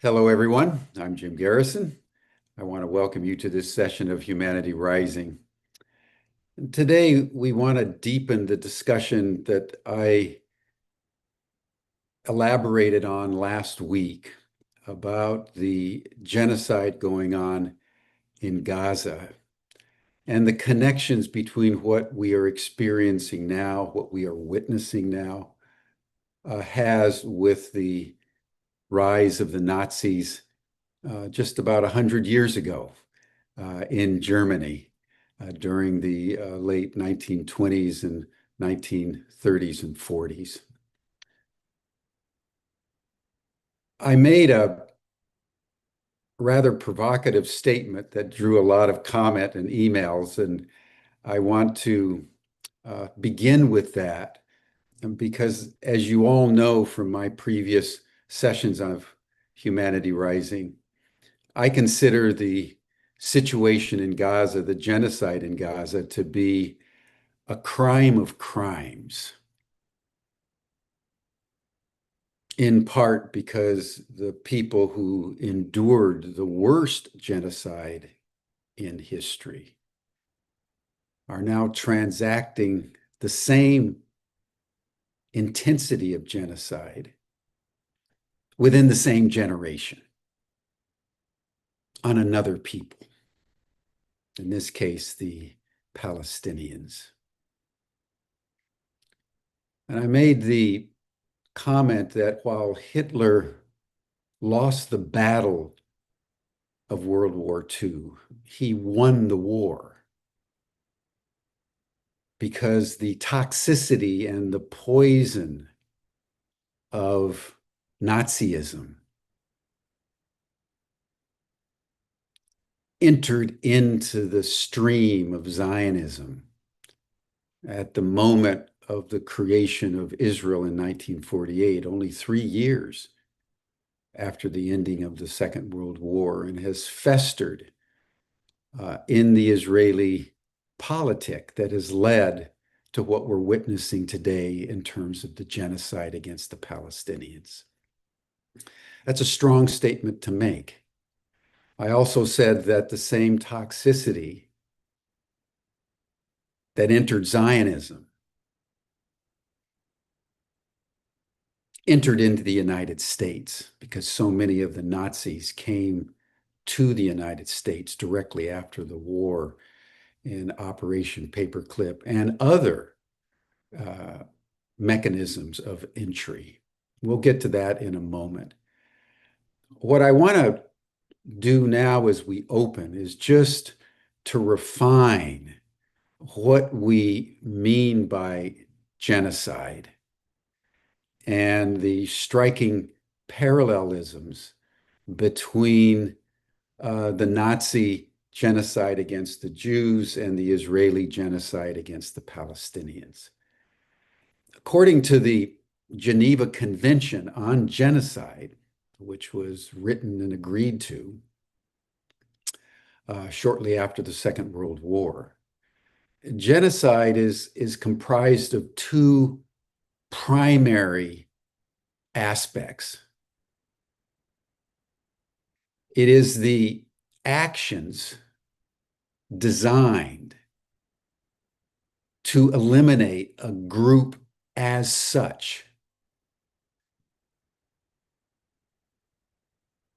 Hello, everyone. I'm Jim Garrison. I want to welcome you to this session of Humanity Rising. And today, we want to deepen the discussion that I elaborated on last week about the genocide going on in Gaza and the connections between what we are experiencing now, what we are witnessing now, has with the rise of the Nazis just about 100 years ago in Germany during the late 1920s and 1930s and 40s. I made a rather provocative statement that drew a lot of comment and emails, and I want to begin with that because, as you all know from my previous sessions of Humanity Rising, I consider the situation in Gaza, the genocide in Gaza, to be a crime of crimes, in part because the people who endured the worst genocide in history are now transacting the same intensity of genocide within the same generation on another people, in this case, the Palestinians. And I made the comment that while Hitler lost the battle of World War II, he won the war because the toxicity and the poison of Nazism entered into the stream of Zionism at the moment of the creation of Israel in 1948, only 3 years after the ending of the Second World War, and has festered in the Israeli politic that has led to what we're witnessing today in terms of the genocide against the Palestinians. That's a strong statement to make. I also said that the same toxicity that entered Zionism entered into the United States because so many of the Nazis came to the United States directly after the war in Operation Paperclip and other mechanisms of entry. We'll get to that in a moment. What I want to do now as we open is just to refine what we mean by genocide and the striking parallelisms between the Nazi genocide against the Jews and the Israeli genocide against the Palestinians. According to the Geneva Convention on Genocide, which was written and agreed to shortly after the Second World War, genocide is comprised of two primary aspects. It is the actions designed to eliminate a group as such.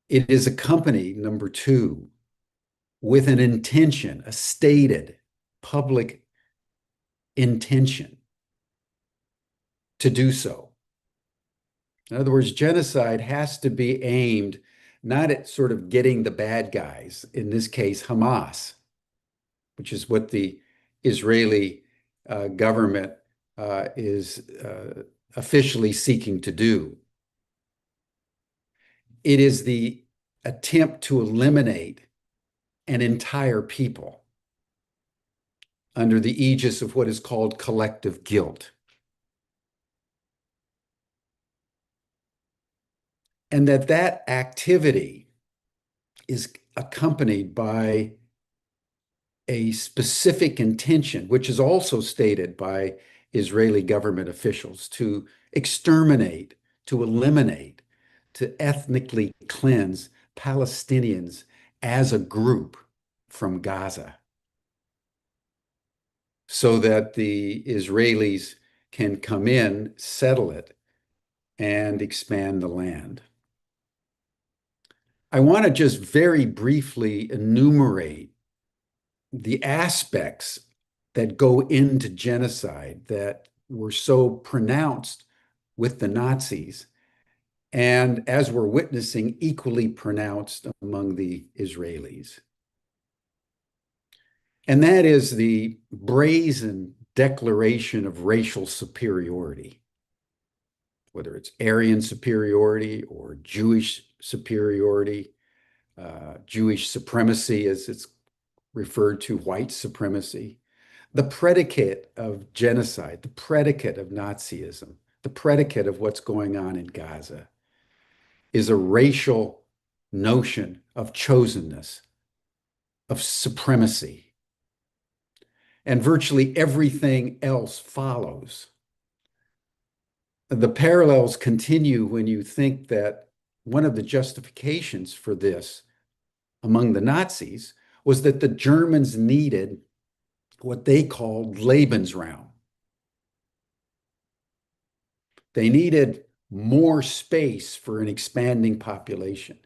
It is accompanied, number two, with an intention, a stated public intention to do so. In other words, genocide has to be aimed not at sort of getting the bad guys, in this case, Hamas, which is what the Israeli government is officially seeking to do. It is the attempt to eliminate an entire people under the aegis of what is called collective guilt. And that activity is accompanied by a specific intention, which is also stated by Israeli government officials, to exterminate, to eliminate to ethnically cleanse Palestinians as a group from Gaza so that the Israelis can come in, settle it, and expand the land. I want to just very briefly enumerate the aspects that go into genocide that were so pronounced with the Nazis, and as we're witnessing, equally pronounced among the Israelis. And that is the brazen declaration of racial superiority, whether it's Aryan superiority or Jewish superiority, Jewish supremacy, as it's referred to, white supremacy. The predicate of genocide, the predicate of Nazism, the predicate of what's going on in Gaza is a racial notion of chosenness, of supremacy. And virtually everything else follows. The parallels continue when you think that one of the justifications for this among the Nazis was that the Germans needed what they called Lebensraum. They needed more space for an expanding population.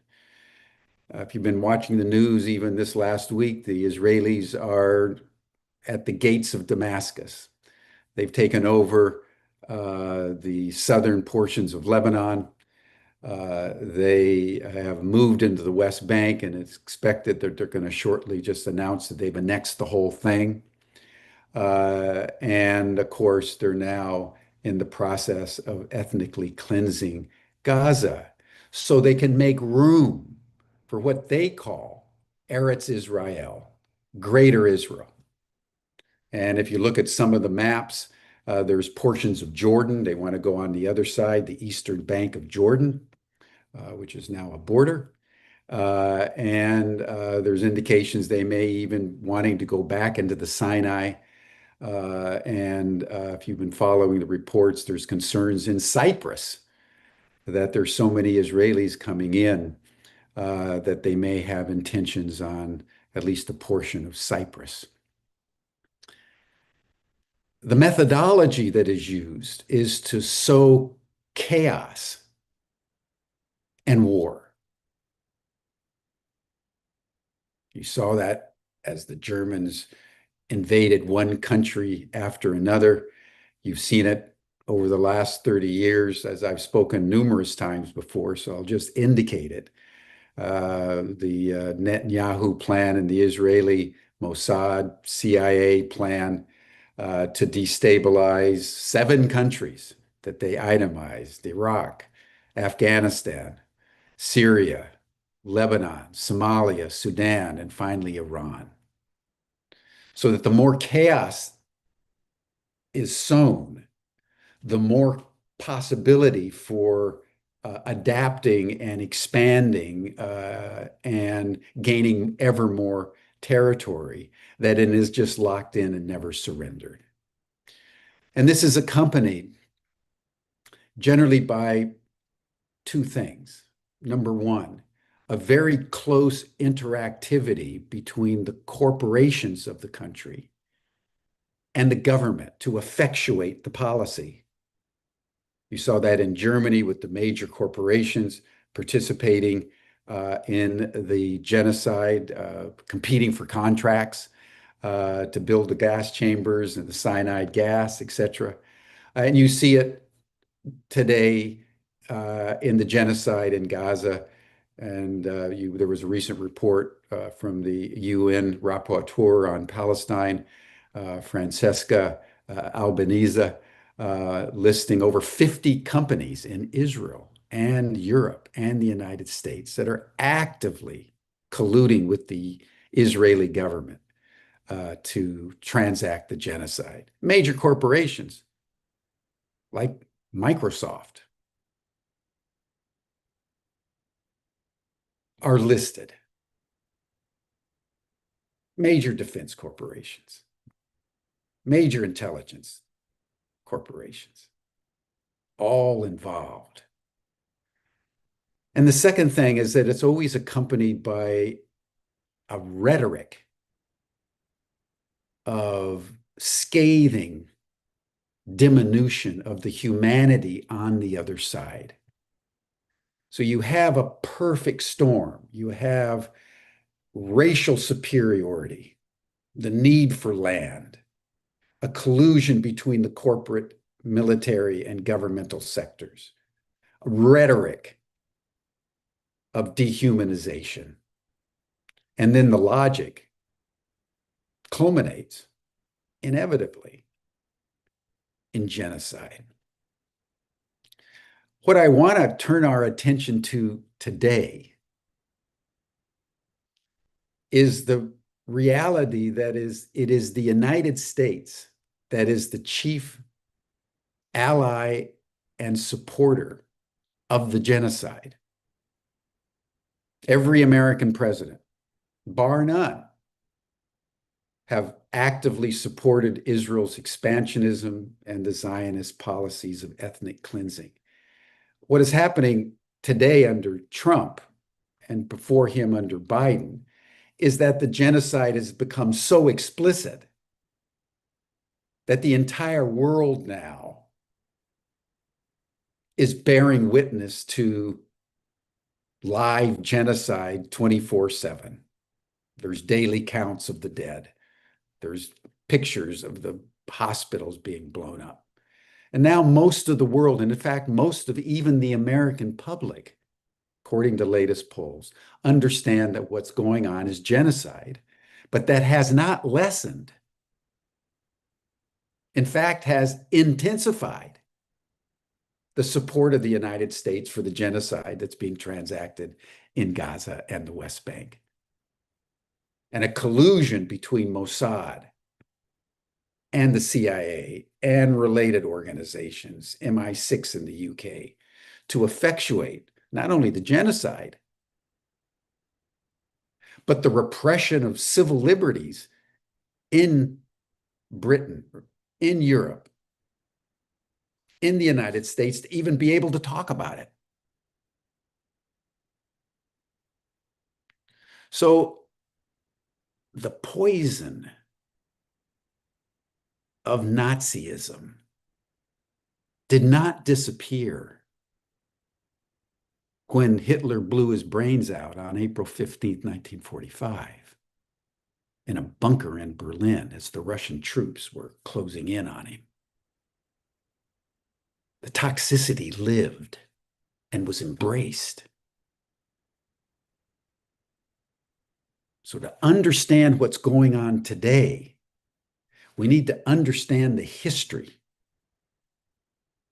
If you've been watching the news, even this last week, the Israelis are at the gates of Damascus. They've taken over the southern portions of Lebanon. They have moved into the West Bank, and it's expected that they're going to shortly just announce that they've annexed the whole thing. And of course, they're now in the process of ethnically cleansing Gaza so they can make room for what they call Eretz Israel, Greater Israel. And if you look at some of the maps, there's portions of Jordan. They want to go on the other side, the eastern bank of Jordan, which is now a border. And there's indications they may even wanting to go back into the Sinai. And if you've been following the reports, there's concerns in Cyprus that there's so many Israelis coming in that they may have intentions on at least a portion of Cyprus. The methodology that is used is to sow chaos and war. You saw that as the Germans invaded one country after another. You've seen it over the last 30 years, as I've spoken numerous times before, so I'll just indicate it. The Netanyahu plan and the Israeli Mossad CIA plan to destabilize 7 countries that they itemized: Iraq, Afghanistan, Syria, Lebanon, Somalia, Sudan, and finally Iran. So that the more chaos is sown, the more possibility for adapting and expanding and gaining ever more territory, that it is just locked in and never surrendered. And this is accompanied generally by 2 things. Number one, a very close interactivity between the corporations of the country and the government to effectuate the policy. You saw that in Germany with the major corporations participating in the genocide, competing for contracts to build the gas chambers and the cyanide gas, etc. And you see it today in the genocide in Gaza. And there was a recent report from the UN rapporteur on Palestine, Francesca Albanese, listing over 50 companies in Israel and Europe and the United States that are actively colluding with the Israeli government to transact the genocide. Major corporations like Microsoft are listed. Major defense corporations, major intelligence corporations, all involved And the second thing is that it's always accompanied by a rhetoric of scathing diminution of the humanity on the other side. So you have a perfect storm. You have racial superiority, the need for land, a collusion between the corporate, military, and governmental sectors, a rhetoric of dehumanization. And then the logic culminates inevitably in genocide. What I want to turn our attention to today is the reality that it is the United States that is the chief ally and supporter of the genocide. Every American president, bar none, have actively supported Israel's expansionism and the Zionist policies of ethnic cleansing. What is happening today under Trump and before him under Biden is that the genocide has become so explicit that the entire world now is bearing witness to live genocide 24/7. There's daily counts of the dead. There's pictures of the hospitals being blown up. And now most of the world, and in fact, most of even the American public, according to latest polls, understand that what's going on is genocide, but that has not lessened. In fact, has intensified the support of the United States for the genocide that's being transacted in Gaza and the West Bank. And a collusion between Mossad and the CIA and related organizations, MI6 in the UK, to effectuate not only the genocide, but the repression of civil liberties in Britain, in Europe, in the United States, to even be able to talk about it. So the poison of Nazism did not disappear when Hitler blew his brains out on April 15th, 1945, in a bunker in Berlin as the Russian troops were closing in on him. The toxicity lived and was embraced. So to understand what's going on today, we need to understand the history.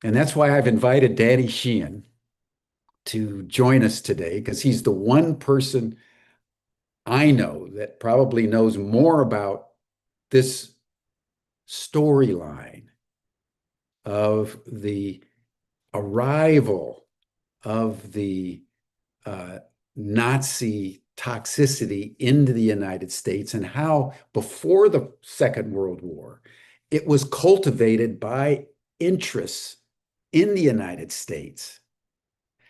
And that's why I've invited Danny Sheehan to join us today, because he's the one person I know that probably knows more about this storyline of the arrival of the Nazi toxicity into the United States, and how before the Second World War, it was cultivated by interests in the United States.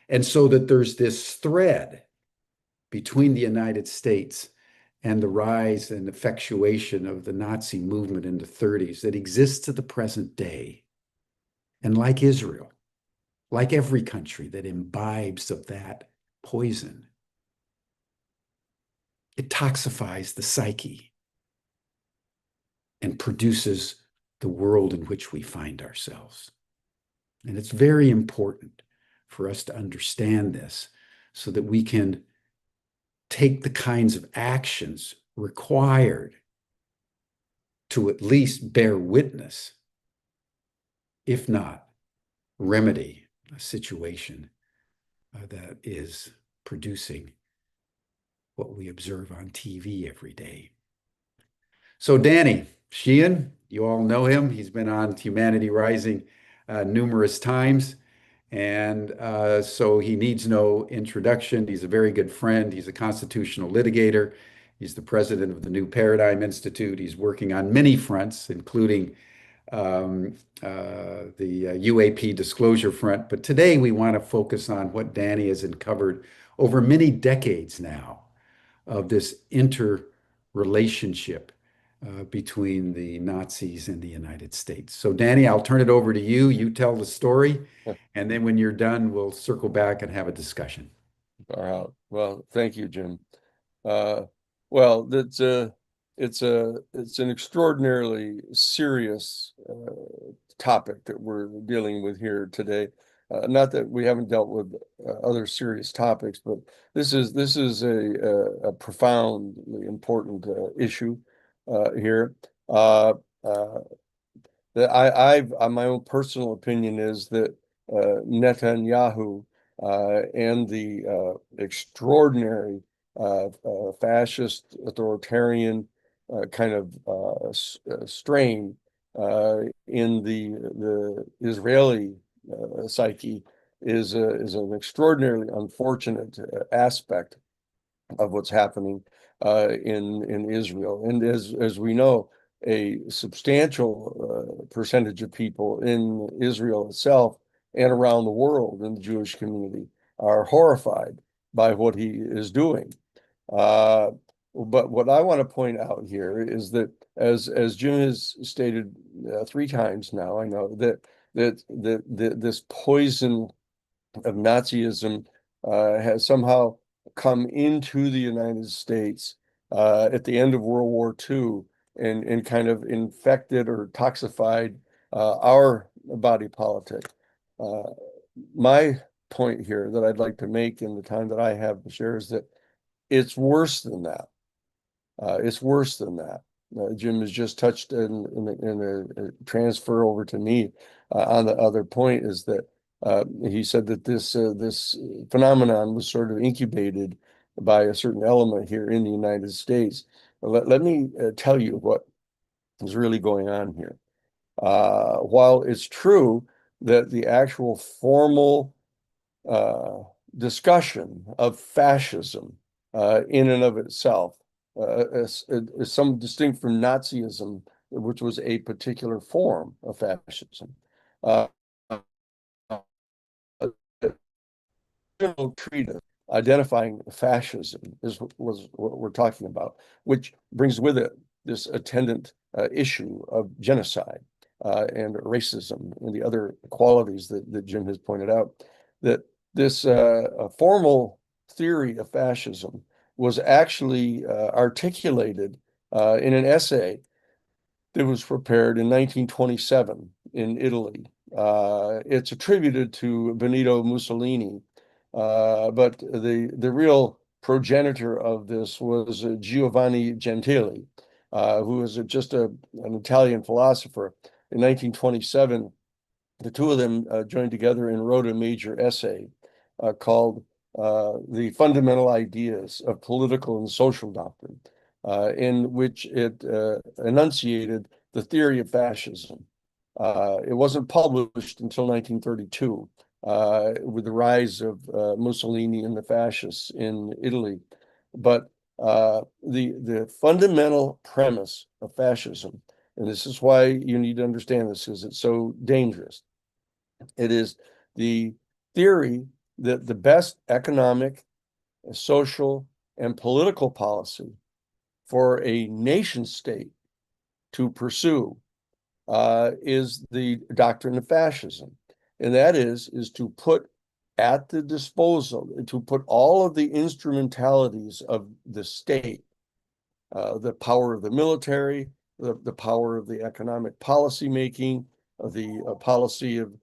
And so that there's this thread between the United States and the rise and effectuation of the Nazi movement in the 30s that exists to the present day. And like Israel, like every country that imbibes of that poison, it toxifies the psyche and produces the world in which we find ourselves. And it's very important for us to understand this so that we can take the kinds of actions required to at least bear witness, if not remedy, a situation that is producing what we observe on TV every day. So Danny Sheehan, you all know him. He's been on Humanity Rising numerous times. And so he needs no introduction. He's a very good friend. He's a constitutional litigator. He's the president of the New Paradigm Institute. He's working on many fronts, including the UAP disclosure front. But today we want to focus on what Danny has uncovered over many decades now of this interrelationship between the Nazis and the United States. So, Danny, I'll turn it over to you. You tell the story, and then when you're done, we'll circle back and have a discussion. All right. Well, thank you, Jim. Well, it's an extraordinarily serious topic that we're dealing with here today. Not that we haven't dealt with other serious topics, but this is a profoundly important issue here. Uh, my own personal opinion is that Netanyahu and the extraordinary fascist authoritarian kind of strain in the Israeli psyche is an extraordinarily unfortunate aspect of what's happening in Israel. And as we know, a substantial percentage of people in Israel itself and around the world in the Jewish community are horrified by what he is doing. But what I want to point out here is that, as Jim has stated 3 times now, I know that this poison of Nazism has somehow come into the United States at the end of World War II and kind of infected or toxified our body politic. My point here that I'd like to make in the time that I have to share is that it's worse than that. It's worse than that. Jim has just touched in a transfer over to me on the other point is that he said that this phenomenon was sort of incubated by a certain element here in the United States. Let me tell you what is really going on here. While it's true that the actual formal discussion of fascism in and of itself is some distinct from Nazism, which was a particular form of fascism. Treatise identifying fascism was what we're talking about, which brings with it this attendant issue of genocide and racism and the other qualities that Jim has pointed out. That this formal theory of fascism was actually articulated in an essay that was prepared in 1927 in Italy. It's attributed to Benito Mussolini, but the real progenitor of this was Giovanni Gentili, who was just an Italian philosopher. In 1927, the two of them joined together and wrote a major essay called The Fundamental Ideas of Political and Social Doctrine, in which it enunciated the theory of fascism. It wasn't published until 1932 with the rise of Mussolini and the fascists in Italy. But the fundamental premise of fascism, and this is why you need to understand this because it's so dangerous, it is the theory that the best economic, social, and political policy for a nation state to pursue is the doctrine of fascism. And that is to put at the disposal, to put all of the instrumentalities of the state, the power of the military, the power of the economic policy making, the policy of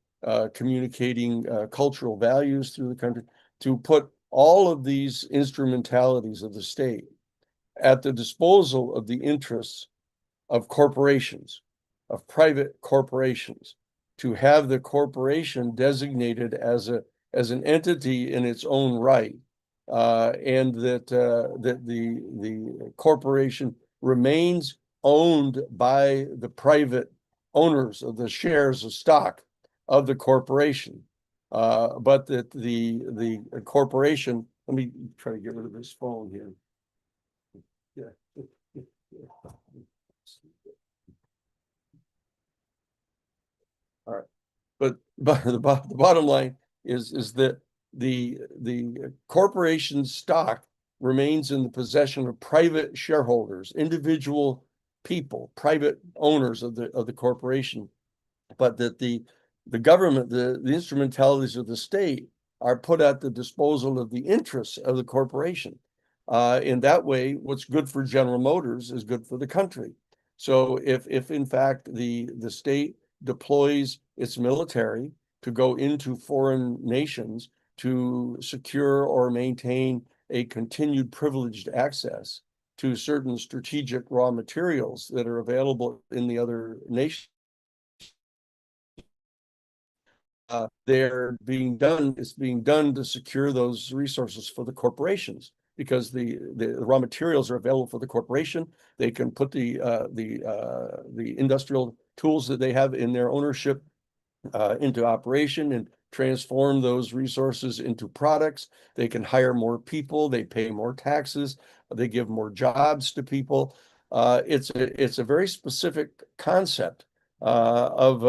communicating cultural values through the country, to put all of these instrumentalities of the state at the disposal of the interests of corporations, of private corporations, to have the corporation designated as an entity in its own right, and that the corporation remains owned by the private owners of the shares of stock of the corporation, but that the corporation. Let me try to get rid of this phone here. Yeah. the bottom line is that the corporation's stock remains in the possession of private shareholders, individual people, private owners of the corporation, but that the government, the instrumentalities of the state are put at the disposal of the interests of the corporation. In that way, what's good for General Motors is good for the country. So if in fact the state deploys its military to go into foreign nations to secure or maintain a continued privileged access to certain strategic raw materials that are available in the other nations, it's being done to secure those resources for the corporations, because the raw materials are available for the corporation. They can put the industrial tools that they have in their ownership into operation and transform those resources into products. They can hire more people, they pay more taxes, they give more jobs to people. It's a very specific concept of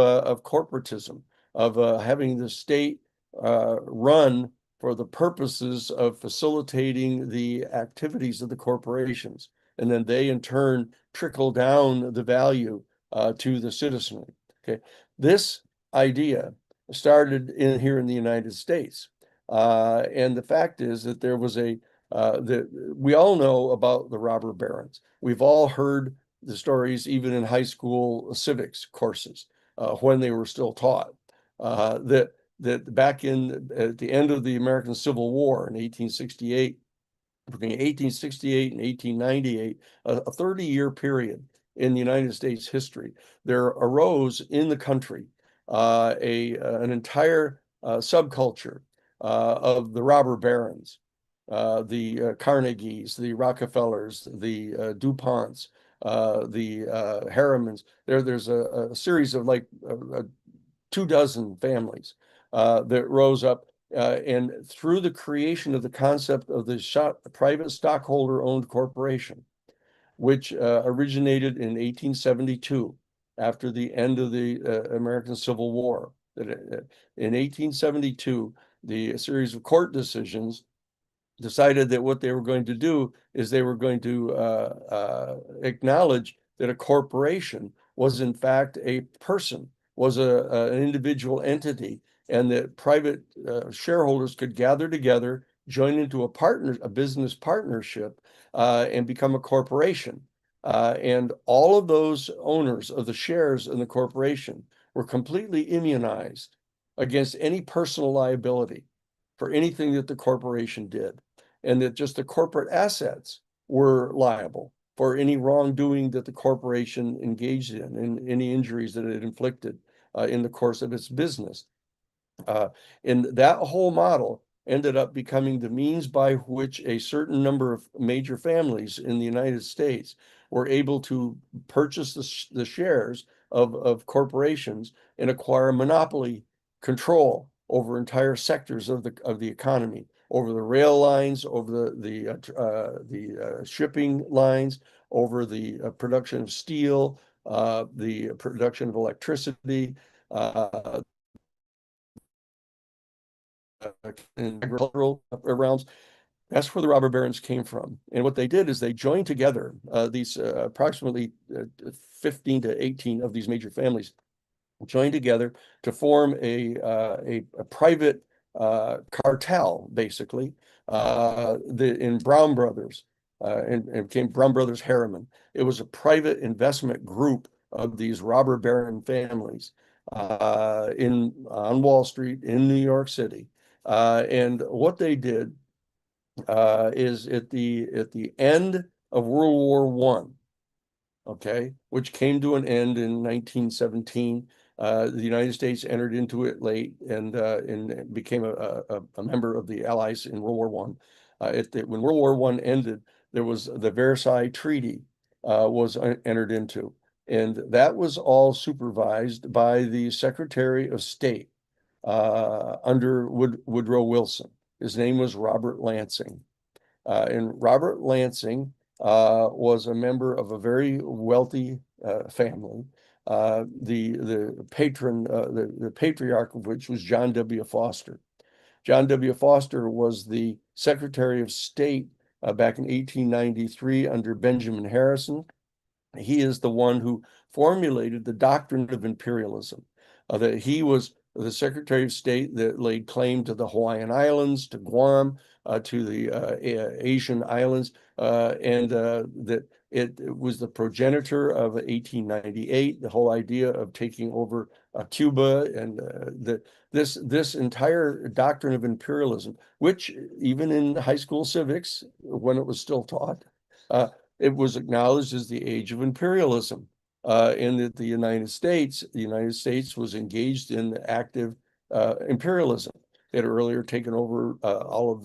corporatism, of having the state run for the purposes of facilitating the activities of the corporations. And then they in turn trickle down the value to the citizenry. Okay, this idea started here in the United States. And the fact is that there was we all know about the robber barons. We've all heard the stories, even in high school civics courses, when they were still taught, that back at the end of the American Civil War in 1868, between 1868 and 1898, a 30-year period in the United States history, there arose in the country an entire subculture of the robber barons, the Carnegies, the Rockefellers, the DuPonts, the Harrimans. There's a series of like 24 families that rose up, and through the creation of the concept of the private stockholder-owned corporation, which originated in 1872 after the end of the American Civil War. In 1872, a series of court decisions decided that what they were going to do is they were going to acknowledge that a corporation was in fact a person, was an individual entity, and that private shareholders could gather together, join into a business partnership, and become a corporation. And all of those owners of the shares in the corporation were completely immunized against any personal liability for anything that the corporation did, and that just the corporate assets were liable for any wrongdoing that the corporation engaged in, and any injuries that it inflicted in the course of its business. And that whole model ended up becoming the means by which a certain number of major families in the United States were able to purchase the shares of corporations and acquire monopoly control over entire sectors of the economy, over the rail lines, over the shipping lines, over the production of steel, the production of electricity, in agricultural realms. That's where the robber barons came from. And what they did is they joined together these approximately 15 to 18 of these major families joined together to form a private cartel, basically, in Brown Brothers, and became Brown Brothers Harriman. It was a private investment group of these robber baron families on Wall Street in New York City. And what they did is at the end of World War One, okay, which came to an end in 1917. The United States entered into it late and became a member of the Allies in World War One. When World War One ended, there was the Versailles Treaty was entered into, and that was all supervised by the Secretary of State under Woodrow Wilson. His name was Robert Lansing. And Robert Lansing was a member of a very wealthy family. the patron, the patriarch of which was John W. Foster. John W. Foster was the Secretary of State back in 1893 under Benjamin Harrison. He is the one who formulated the doctrine of imperialism. That he was the Secretary of State that laid claim to the Hawaiian Islands, to Guam, to the Asian islands, and that it was the progenitor of 1898, the whole idea of taking over Cuba, and this entire doctrine of imperialism, which even in high school civics, when it was still taught, it was acknowledged as the age of imperialism, and that the United States was engaged in active imperialism. They had earlier taken over all of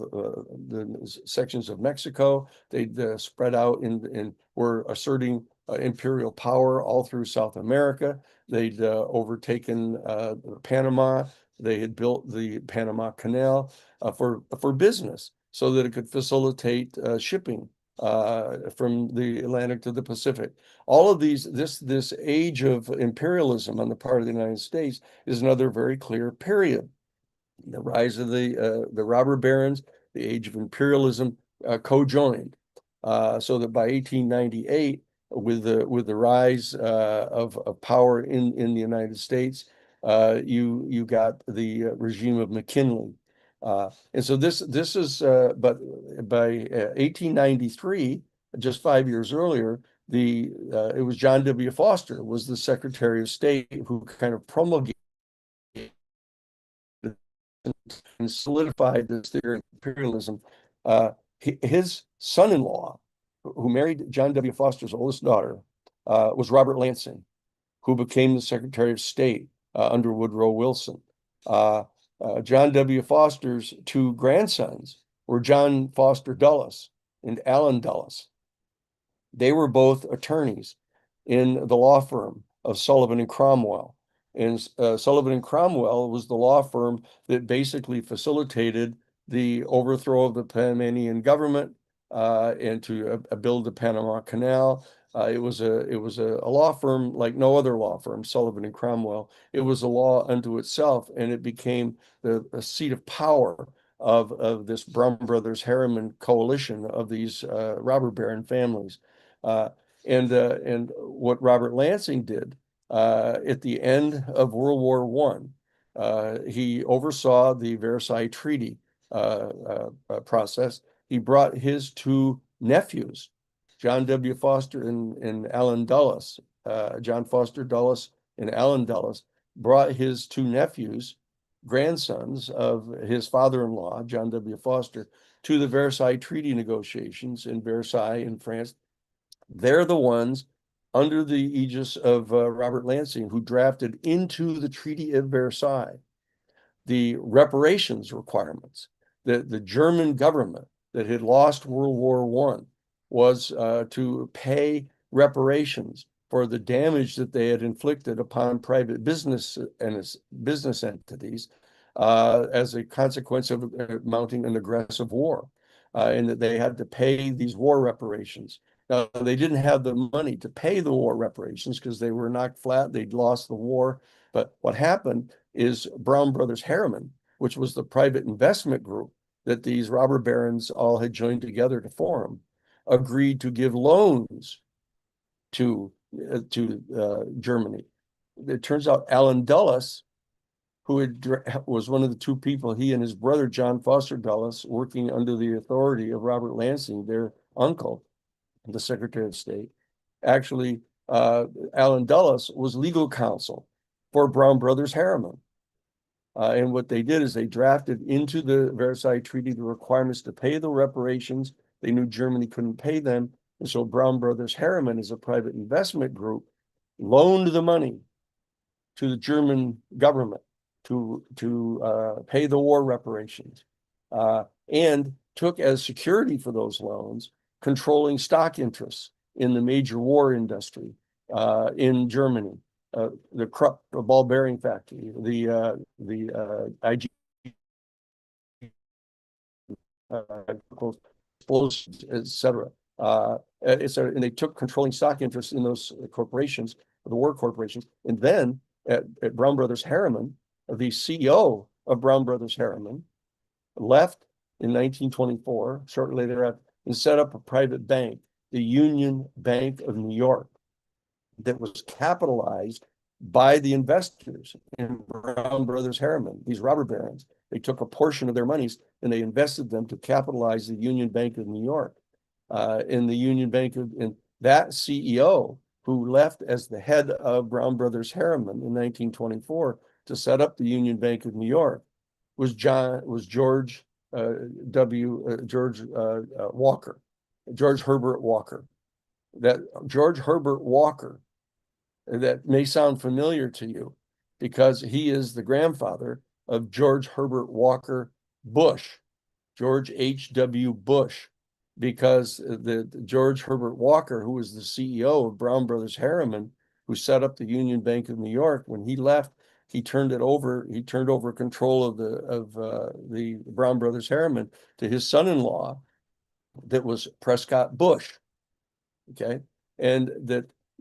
the sections of Mexico. They'd spread out and were asserting imperial power all through South America. They'd overtaken Panama. They had built the Panama Canal for business so that it could facilitate shipping from the Atlantic to the Pacific. All of this age of imperialism on the part of the United States is another very clear period. The rise of the robber barons, the age of imperialism co-joined, so that by 1898, with the rise of power in the United States, you got the regime of McKinley. And so this is, but by 1893, just 5 years earlier, it was John W. Foster was the Secretary of State who kind of promulgated and solidified this theory of imperialism. His son-in-law, who married John W. Foster's oldest daughter, was Robert Lansing, who became the Secretary of State under Woodrow Wilson. John W. Foster's two grandsons were John Foster Dulles and Allen Dulles. They were both attorneys in the law firm of Sullivan and Cromwell. And Sullivan and Cromwell was the law firm that basically facilitated the overthrow of the Panamanian government and to build the Panama Canal. It was a law firm like no other law firm, Sullivan and Cromwell. It was a law unto itself, and it became the seat of power of this Brown Brothers Harriman coalition of these robber baron families. And what Robert Lansing did at the end of World War I, he oversaw the Versailles Treaty process. He brought his two nephews, John W. Foster and Allen Dulles, John Foster Dulles and Allen Dulles, brought his two nephews, grandsons of his father-in-law, John W. Foster, to the Versailles Treaty negotiations in Versailles in France. They're the ones under the aegis of Robert Lansing who drafted into the Treaty of Versailles the reparations requirements that the German government that had lost World War I was to pay reparations for the damage that they had inflicted upon private business and business entities as a consequence of mounting an aggressive war, and that they had to pay these war reparations. Now, they didn't have the money to pay the war reparations because they were knocked flat. They'd lost the war. But what happened is Brown Brothers Harriman, which was the private investment group that these robber barons all had joined together to form, agreed to give loans to Germany. It turns out Allen Dulles, who was one of the two people, he and his brother John Foster Dulles, working under the authority of Robert Lansing, their uncle, the Secretary of State. Actually, Allen Dulles was legal counsel for Brown Brothers Harriman. And what they did is they drafted into the Versailles Treaty the requirements to pay the reparations. They knew Germany couldn't pay them. And so Brown Brothers Harriman, as a private investment group, loaned the money to the German government to pay the war reparations, and took as security for those loans controlling stock interests in the major war industry in Germany, the Krupp ball bearing factory, the IG explosives, etc. And they took controlling stock interests in those corporations of the war corporations. And then at Brown Brothers Harriman, the CEO of Brown Brothers Harriman left in 1924, shortly thereafter, and set up a private bank, the Union Bank of New York, that was capitalized by the investors in Brown Brothers Harriman, these robber barons. They took a portion of their monies and they invested them to capitalize the Union Bank of New York. In the Union Bank of, and that CEO who left as the head of Brown Brothers Harriman in 1924 to set up the Union Bank of New York was George Walker, George Herbert Walker. That George Herbert Walker, that may sound familiar to you because he is the grandfather of George Herbert Walker Bush, George H.W. Bush, because the George Herbert Walker, who was the CEO of Brown Brothers Harriman, who set up the Union Bank of New York, when he left, he turned over control of the Brown Brothers Harriman to his son-in-law, that was Prescott Bush. Okay, and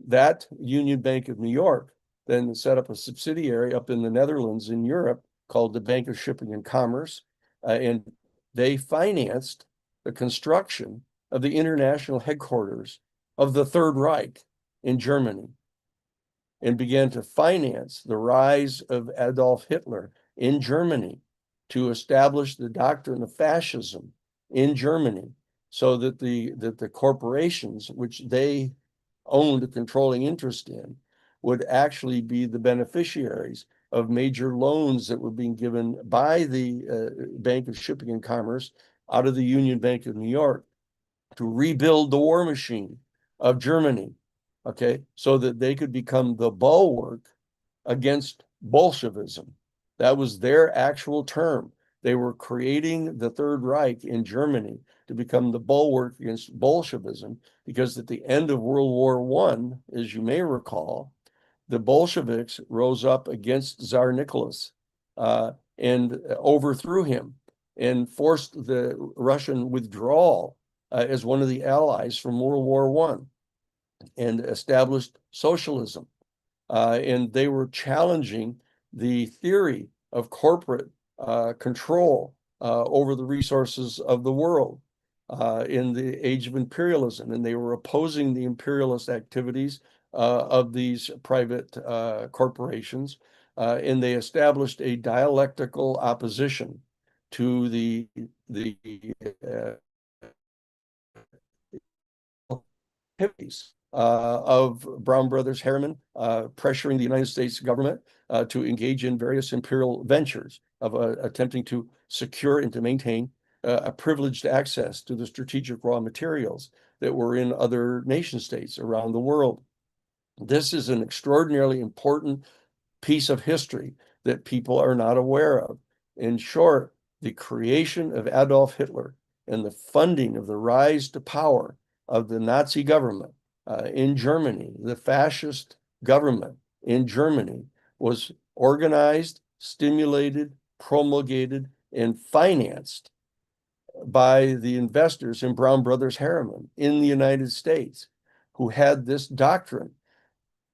that Union Bank of New York then set up a subsidiary up in the Netherlands in Europe called the Bank of Shipping and Commerce, and they financed the construction of the international headquarters of the Third Reich in Germany, and began to finance the rise of Adolf Hitler in Germany, to establish the doctrine of fascism in Germany, so that the corporations which they owned a controlling interest in would actually be the beneficiaries of major loans that were being given by the Bank of Shipping and Commerce out of the Union Bank of New York to rebuild the war machine of Germany, okay, so that they could become the bulwark against Bolshevism. That was their actual term. They were creating the Third Reich in Germany to become the bulwark against Bolshevism, because at the end of World War I, as you may recall, the Bolsheviks rose up against Tsar Nicholas and overthrew him and forced the Russian withdrawal as one of the allies from World War I, and established socialism. And they were challenging the theory of corporate control over the resources of the world in the age of imperialism. And they were opposing the imperialist activities of these private corporations. And they established a dialectical opposition to the activities of Brown Brothers Harriman, pressuring the United States government to engage in various imperial ventures of attempting to secure and to maintain a privileged access to the strategic raw materials that were in other nation states around the world. This is an extraordinarily important piece of history that people are not aware of. In short, the creation of Adolf Hitler and the funding of the rise to power of the Nazi government in Germany, the fascist government in Germany, was organized, stimulated, promulgated, and financed by the investors in Brown Brothers Harriman in the United States, who had this doctrine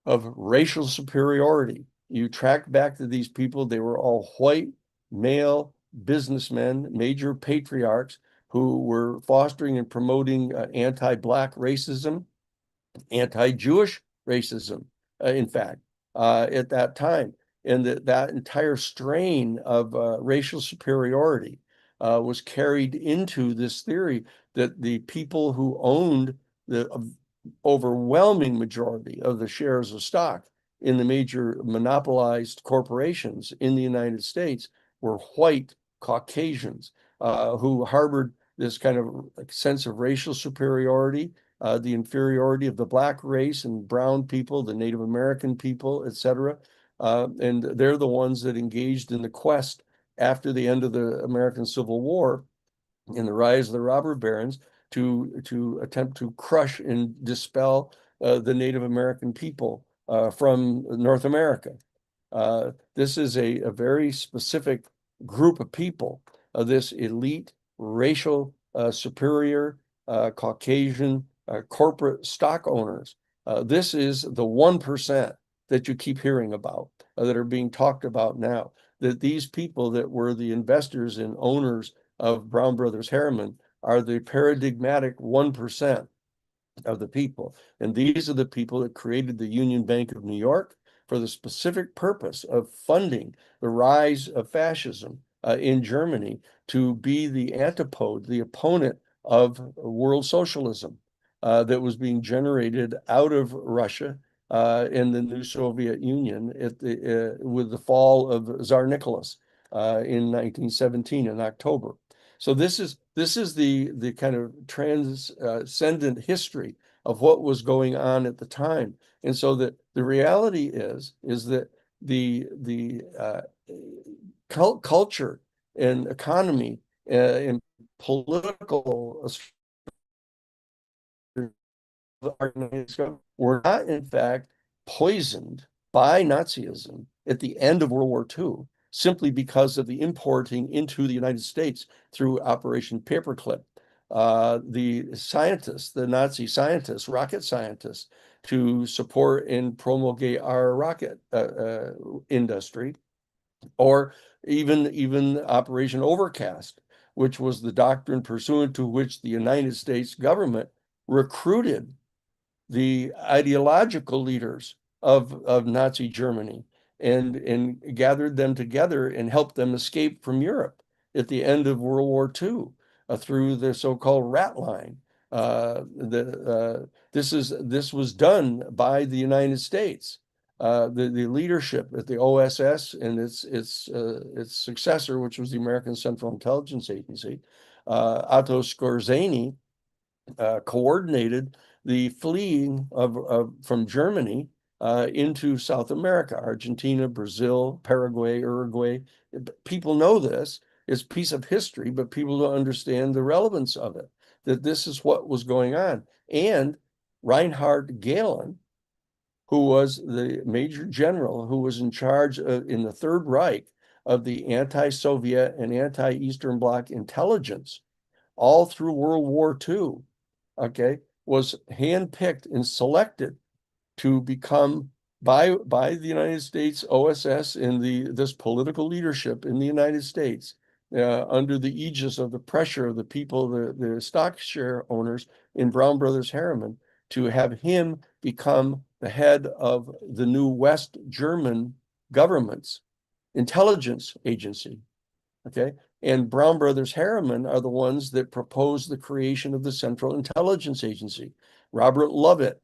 of racial superiority. You track back to these people, they were all white, male businessmen, major patriarchs, who were fostering and promoting anti-Black racism, anti-Jewish racism, in fact, at that time. And that entire strain of racial superiority was carried into this theory that the people who owned the overwhelming majority of the shares of stock in the major monopolized corporations in the United States were white Caucasians who harbored this kind of sense of racial superiority, the inferiority of the Black race and brown people, the Native American people, etc. And they're the ones that engaged in the quest after the end of the American Civil War, in the rise of the robber barons, to attempt to crush and dispel the Native American people from North America. This is a very specific group of people, this elite, racial, superior, Caucasian corporate stock owners This is the 1% that you keep hearing about, that are being talked about now, that these people that were the investors and owners of Brown Brothers Harriman are the paradigmatic 1% of the people. And these are the people that created the Union Bank of New York for the specific purpose of funding the rise of fascism in Germany, to be the antipode, the opponent of world socialism that was being generated out of Russia in the new Soviet Union with the fall of Tsar Nicholas in 1917 in October. So this is the kind of transcendent history of what was going on at the time. And so that the reality is that the culture and economy and political were not in fact poisoned by Nazism at the end of World War II, simply because of the importing into the United States through Operation Paperclip. The scientists, the Nazi scientists, rocket scientists, to support and promulgate our rocket industry, or even Operation Overcast, which was the doctrine pursuant to which the United States government recruited the ideological leaders of Nazi Germany and gathered them together and helped them escape from Europe at the end of World War II through the so-called rat line. This was done by the United States. The leadership at the OSS and its successor, which was the American Central Intelligence Agency, Otto Skorzeny, coordinated the fleeing from Germany into South America, Argentina, Brazil, Paraguay, Uruguay. People know this. It's a piece of history, but people don't understand the relevance of it, that this is what was going on. And Reinhard Gehlen, who was the major general who was in charge in the Third Reich of the anti-Soviet and anti-Eastern Bloc intelligence all through World War II, okay, was handpicked and selected to become by the United States OSS and this political leadership in the United States, under the aegis of the pressure of the people, the stock share owners in Brown Brothers Harriman, to have him become the head of the new West German government's intelligence agency. Okay. And Brown Brothers Harriman are the ones that proposed the creation of the Central Intelligence Agency. Robert Lovett,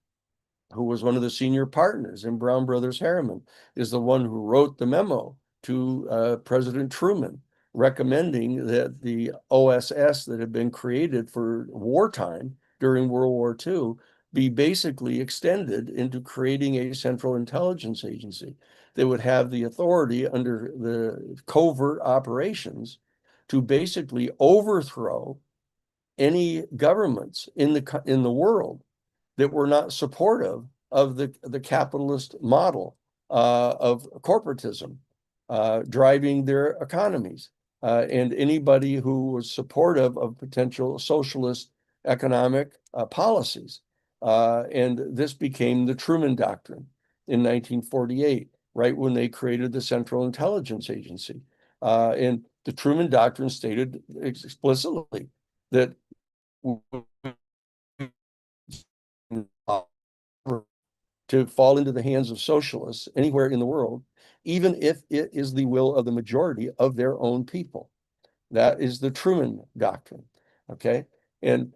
who was one of the senior partners in Brown Brothers Harriman, is the one who wrote the memo to President Truman, recommending that the OSS that had been created for wartime during World War II be basically extended into creating a Central Intelligence Agency that would have the authority under the covert operations to basically overthrow any governments in the world that were not supportive of the capitalist model of corporatism driving their economies, and anybody who was supportive of potential socialist economic policies. And this became the Truman Doctrine in 1948, right when they created the Central Intelligence Agency. And the Truman Doctrine stated explicitly that to fall into the hands of socialists anywhere in the world, even if it is the will of the majority of their own people. That is the Truman Doctrine. Okay. And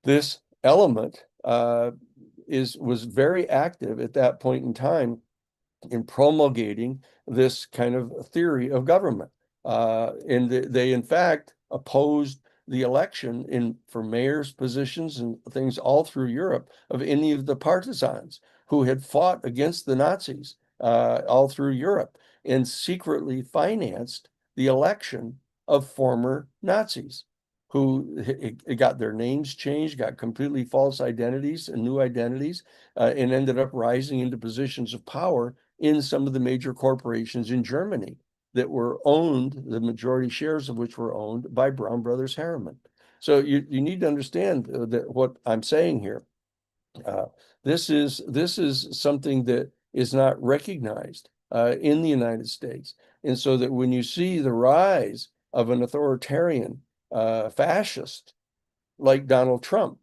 this element was very active at that point in time in promulgating this kind of theory of government. And they, in fact, opposed the election for mayor's positions and things all through Europe of any of the partisans who had fought against the Nazis all through Europe, and secretly financed the election of former Nazis who got their names changed, got completely false identities and new identities, and ended up rising into positions of power in some of the major corporations in Germany that were owned, the majority shares of which were owned by Brown Brothers Harriman. So you need to understand that what I'm saying here Uh, this is something that is not recognized in the United States. And so that when you see the rise of an authoritarian fascist like Donald Trump,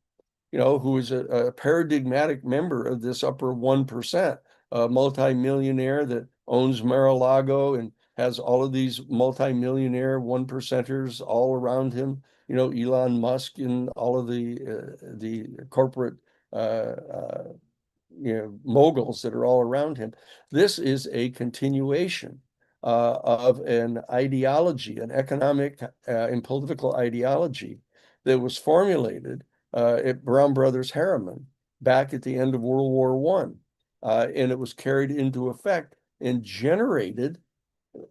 who is a paradigmatic member of this upper 1%, a multimillionaire that owns Mar-a-Lago and has all of these multimillionaire one percenters all around him, Elon Musk and all of the corporate uh, uh, moguls that are all around him. This is a continuation of an ideology, an economic and political ideology that was formulated at Brown Brothers Harriman back at the end of World War One, and it was carried into effect and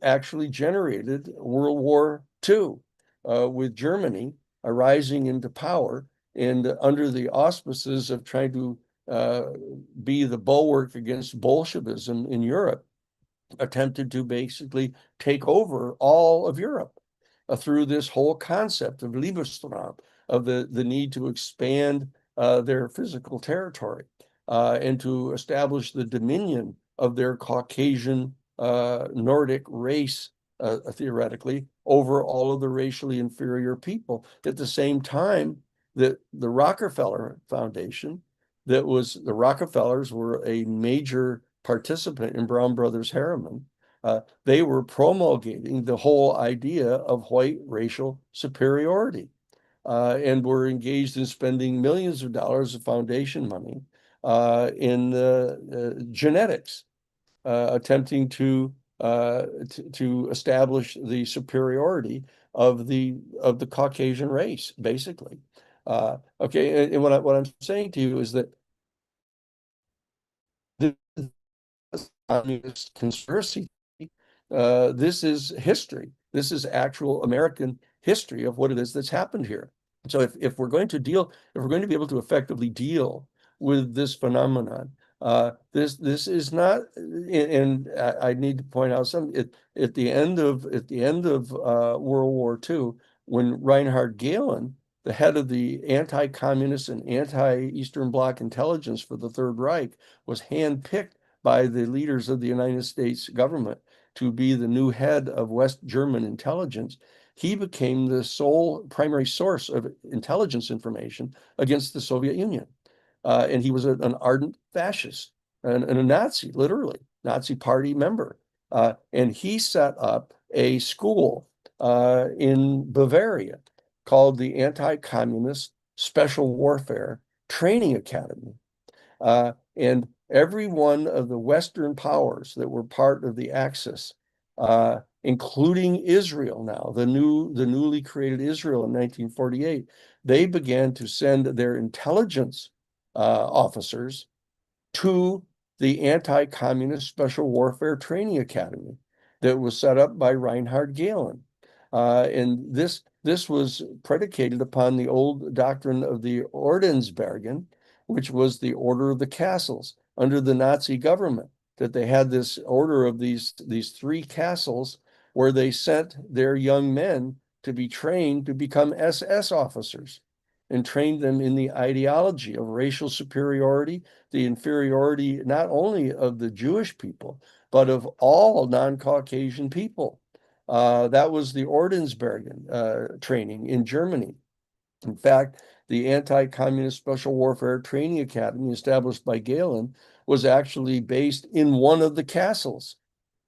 actually generated World War II with Germany rising into power and under the auspices of trying to uh, be the bulwark against Bolshevism in Europe, attempted to basically take over all of Europe through this whole concept of Liebestraum, of the need to expand their physical territory and to establish the dominion of their Caucasian Nordic race, theoretically, over all of the racially inferior people. At the same time that the Rockefeller Foundation, the Rockefellers were a major participant in Brown Brothers Harriman. They were promulgating the whole idea of white racial superiority and were engaged in spending millions of dollars of foundation money in genetics, attempting to establish the superiority of the Caucasian race, basically. Okay, and what I'm saying to you is that this communist conspiracy. This is history. This is actual American history of what it is that's happened here. So if we're going to be able to effectively deal with this phenomenon, this is not, and I need to point out something. At the end of World War II, when Reinhard Gehlen, the head of the anti-communist and anti-Eastern Bloc intelligence for the Third Reich, was handpicked by the leaders of the United States government to be the new head of West German intelligence, he became the sole primary source of intelligence information against the Soviet Union. And he was an ardent fascist and a Nazi, literally, Nazi party member. And he set up a school in Bavaria called the Anti-Communist Special Warfare Training Academy. And every one of the Western powers that were part of the Axis, including Israel now, the newly created Israel in 1948, they began to send their intelligence officers to the Anti-Communist Special Warfare Training Academy that was set up by Reinhard Gehlen. And this was predicated upon the old doctrine of the Ordensbergen, which was the order of the castles under the Nazi government, that they had this order of these three castles where they sent their young men to be trained to become SS officers and trained them in the ideology of racial superiority, the inferiority not only of the Jewish people, but of all non-Caucasian people. That was the Ordensbergen training in Germany. In fact, the Anti-Communist Special Warfare Training Academy established by Gehlen was actually based in one of the castles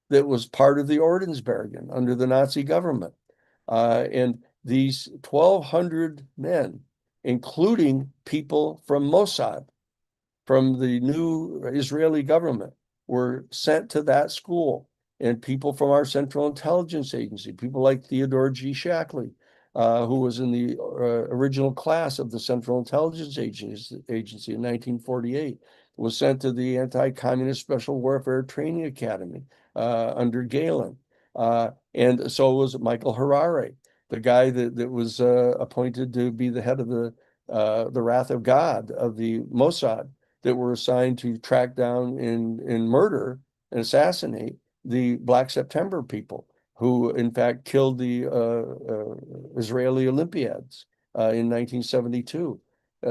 that was part of the Ordensbergen under the Nazi government. And these 1,200 men, including people from Mossad, from the new Israeli government, were sent to that school. And people from our Central Intelligence Agency, people like Theodore G. Shackley, who was in the original class of the Central Intelligence Agency in 1948, was sent to the Anti-Communist Special Warfare Training Academy under Gehlen. And so was Michael Harare, the guy that was appointed to be the head of the Wrath of God of the Mossad, that were assigned to track down and murder and assassinate the Black September people, who in fact killed the Israeli Olympiads in 1972.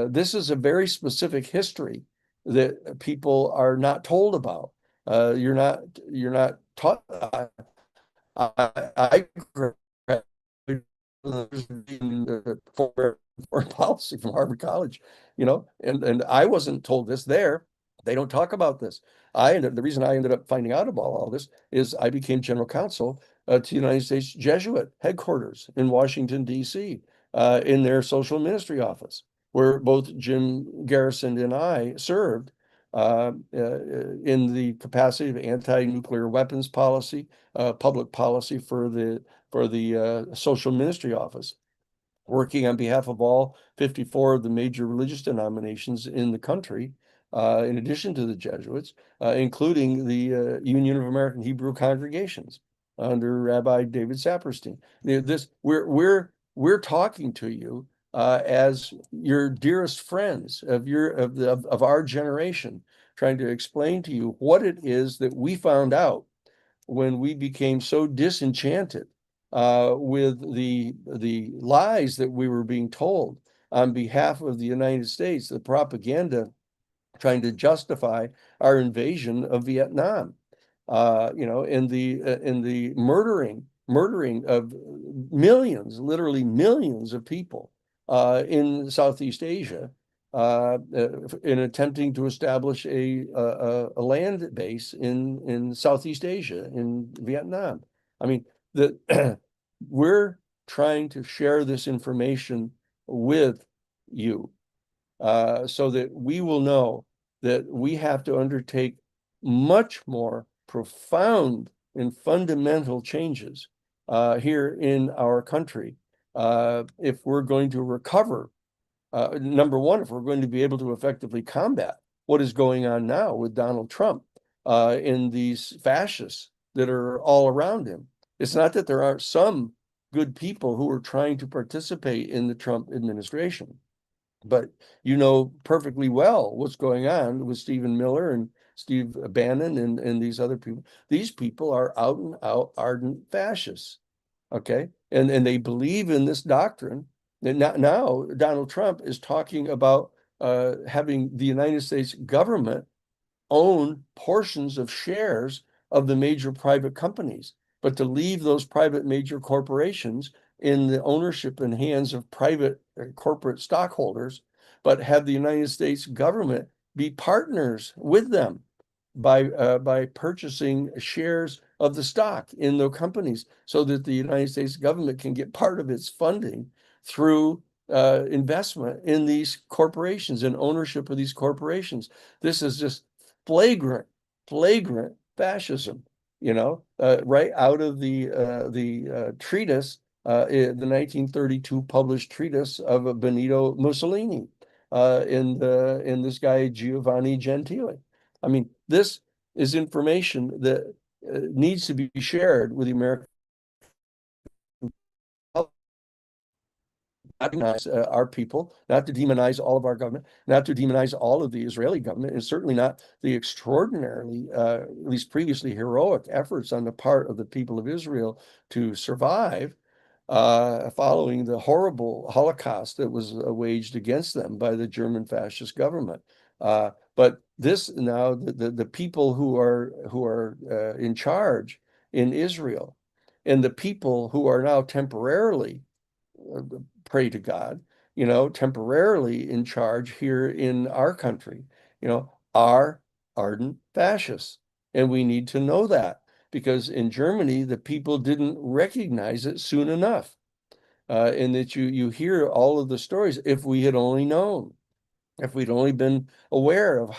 This is a very specific history that people are not told about. You're not taught. I graduated in foreign policy from Harvard College, and I wasn't told this there. They don't talk about this. The reason I ended up finding out about all this is I became general counsel to the United States Jesuit headquarters in Washington, D.C., in their social ministry office, where both Jim Garrison and I served in the capacity of anti-nuclear weapons policy, public policy for the social ministry office, working on behalf of all 54 of the major religious denominations in the country, in addition to the Jesuits, including the Union of American Hebrew Congregations under Rabbi David Saperstein. We're talking to you as your dearest friends of our generation, trying to explain to you what it is that we found out when we became so disenchanted with the lies that we were being told on behalf of the United States, the propaganda trying to justify our invasion of Vietnam, in the murdering of millions, literally millions of people in Southeast Asia, in attempting to establish a land base in Southeast Asia, in Vietnam. I mean, we're trying to share this information with you, so that we will know that we have to undertake much more profound and fundamental changes here in our country if we're going to recover. Number one, if we're going to be able to effectively combat what is going on now with Donald Trump and these fascists that are all around him. It's not that there aren't some good people who are trying to participate in the Trump administration, but you know perfectly well what's going on with Stephen Miller and Steve Bannon and these other people. These people are out and out ardent fascists. Okay. And they believe in this doctrine. And now Donald Trump is talking about having the United States government own portions of shares of the major private companies, but to leave those private major corporations in the ownership and hands of private corporate stockholders, but have the United States government be partners with them by purchasing shares of the stock in the companies, so that the United States government can get part of its funding through investment in these corporations and ownership of these corporations. This is just flagrant fascism, right out of the treatise, the 1932 published treatise of Benito Mussolini, in this guy Giovanni Gentile. I mean, this is information that needs to be shared with the American public, not to demonize our people, not to demonize all of our government, not to demonize all of the Israeli government, and certainly not the extraordinarily, at least previously heroic efforts on the part of the people of Israel to survive following the horrible Holocaust that was waged against them by the German fascist government. But this now, the people who are in charge in Israel, and the people who are now temporarily, pray to God, temporarily in charge here in our country, are ardent fascists. And we need to know that, because in Germany, the people didn't recognize it soon enough. And that you hear all of the stories. If we had only known, if we'd only been aware of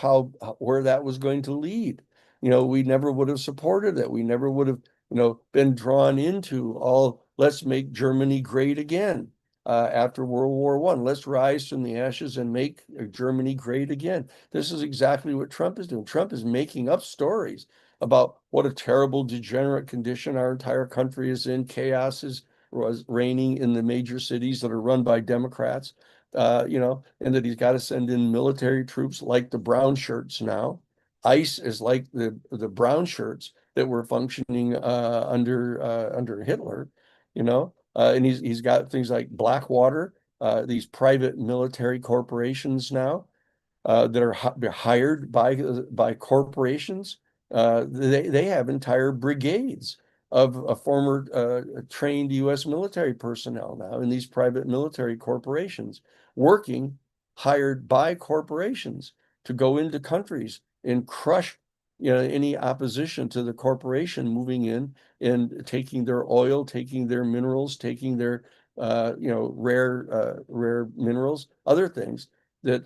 where that was going to lead, we never would have supported it. We never would have, been drawn into let's make Germany great again. After World War I, let's rise from the ashes and make Germany great again. This is exactly what Trump is doing. Trump is making up stories about what a terrible degenerate condition our entire country is in. Chaos was reigning in the major cities that are run by Democrats, and that he's got to send in military troops like the brown shirts now. ICE is like the brown shirts that were functioning under Hitler, and he's got things like Blackwater, these private military corporations now. that are hired by corporations. They have entire brigades of former trained U.S. military personnel now in these private military corporations working, hired by corporations to go into countries and crush any opposition to the corporation moving in and taking their oil, taking their minerals, taking their rare minerals, other things that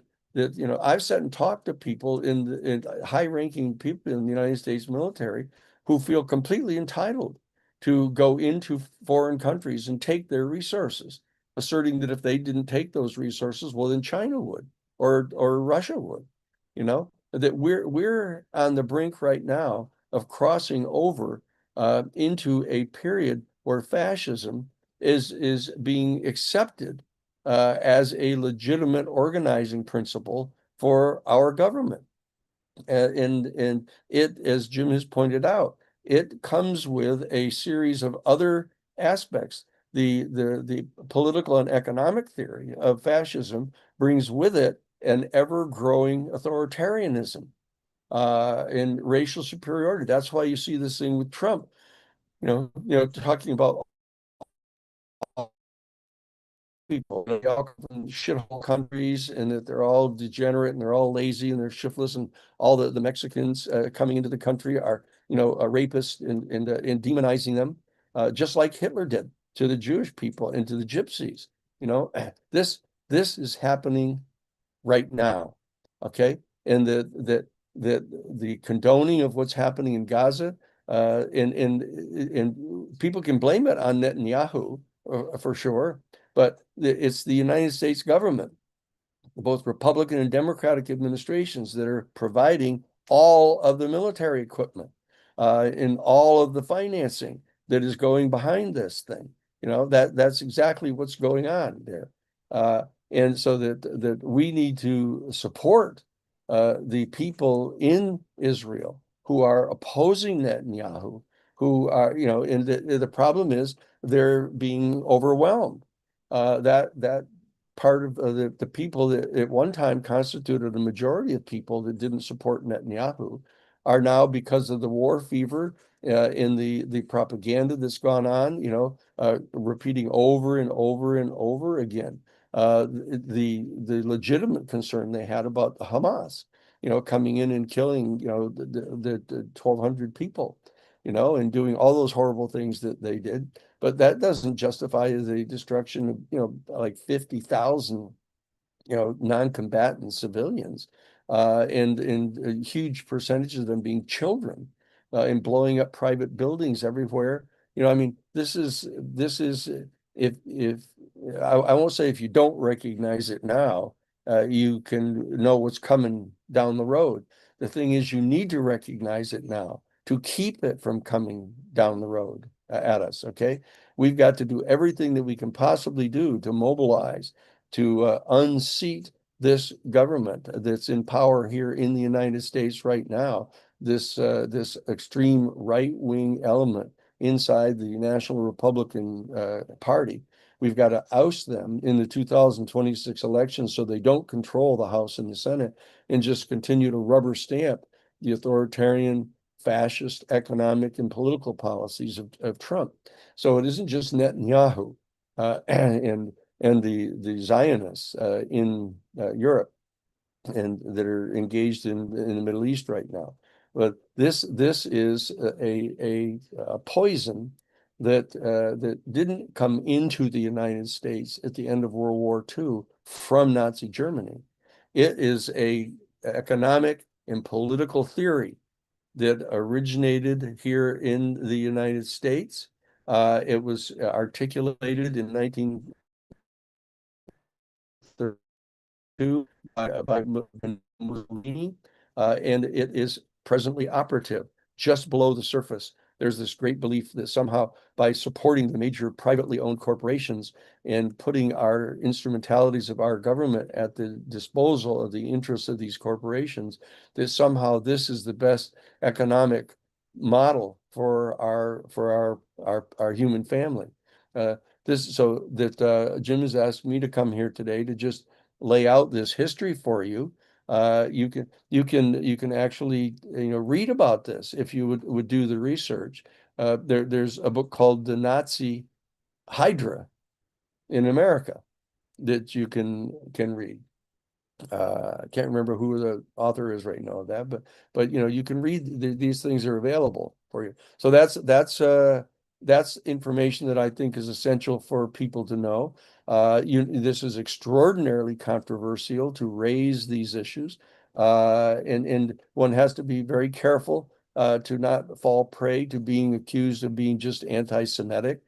I've sat and talked to people in high-ranking people in the United States military who feel completely entitled to go into foreign countries and take their resources, asserting that if they didn't take those resources, well, then China would or Russia would. That we're on the brink right now of crossing over into a period where fascism is being accepted as a legitimate organizing principle for our government. And it, as Jim has pointed out, it comes with a series of other aspects. The political and economic theory of fascism brings with it an ever-growing authoritarianism and racial superiority. That's why you see this thing with Trump, talking about people, they all come from shithole countries, and that they're all degenerate and they're all lazy and they're shiftless, and all the Mexicans coming into the country are rapists and demonizing them, just like Hitler did to the Jewish people and to the gypsies. This is happening right now, okay? And the condoning of what's happening in Gaza, and people can blame it on Netanyahu for sure, but it's the United States government, both Republican and Democratic administrations, that are providing all of the military equipment and all of the financing that is going behind this thing. That's exactly what's going on there. And so that we need to support the people in Israel who are opposing Netanyahu, who are, and the problem is they're being overwhelmed. That part of the people that at one time constituted a majority of people that didn't support Netanyahu are now, because of the war fever in the propaganda that's gone on, repeating over and over and over again the legitimate concern they had about the Hamas, coming in and killing, the 1,200 people, and doing all those horrible things that they did. But that doesn't justify the destruction of, like 50,000, non-combatant civilians, and a huge percentage of them being children, and blowing up private buildings everywhere. I mean, this is if I won't say if you don't recognize it now, you can know what's coming down the road. The thing is, you need to recognize it now to keep it from coming down the road at us. Okay, we've got to do everything that we can possibly do to mobilize, to unseat this government that's in power here in the United States right now, this extreme right-wing element inside the National Republican Party. We've got to oust them in the 2026 election so they don't control the House and the Senate, and just continue to rubber stamp the authoritarian, fascist economic and political policies of Trump. So it isn't just Netanyahu and the Zionists in Europe and that are engaged in the Middle East right now. But this is a poison that didn't come into the United States at the end of World War II from Nazi Germany. It is a economic and political theory that originated here in the United States. It was articulated in 1932 by Mussolini, and it is presently operative just below the surface. There's this great belief that somehow by supporting the major privately owned corporations and putting our instrumentalities of our government at the disposal of the interests of these corporations, that somehow this is the best economic model for our human family. So that Jim has asked me to come here today to just lay out this history for you, You can actually read about this if you would do the research. There's a book called The Nazi Hydra in America that you can read. I can't remember who the author is right now of that, but you can read these things are available for you. So that's information that I think is essential for people to know. This is extraordinarily controversial to raise these issues, and one has to be very careful to not fall prey to being accused of being just anti-Semitic.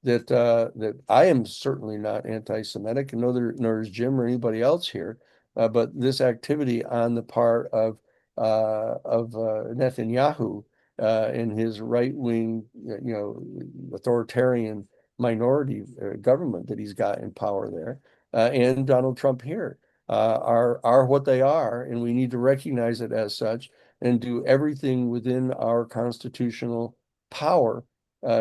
That I am certainly not anti-Semitic, and nor is Jim or anybody else here. But this activity on the part of Netanyahu and his right-wing, authoritarian minority government that he's got in power there, and Donald Trump here, are what they are, and we need to recognize it as such and do everything within our constitutional power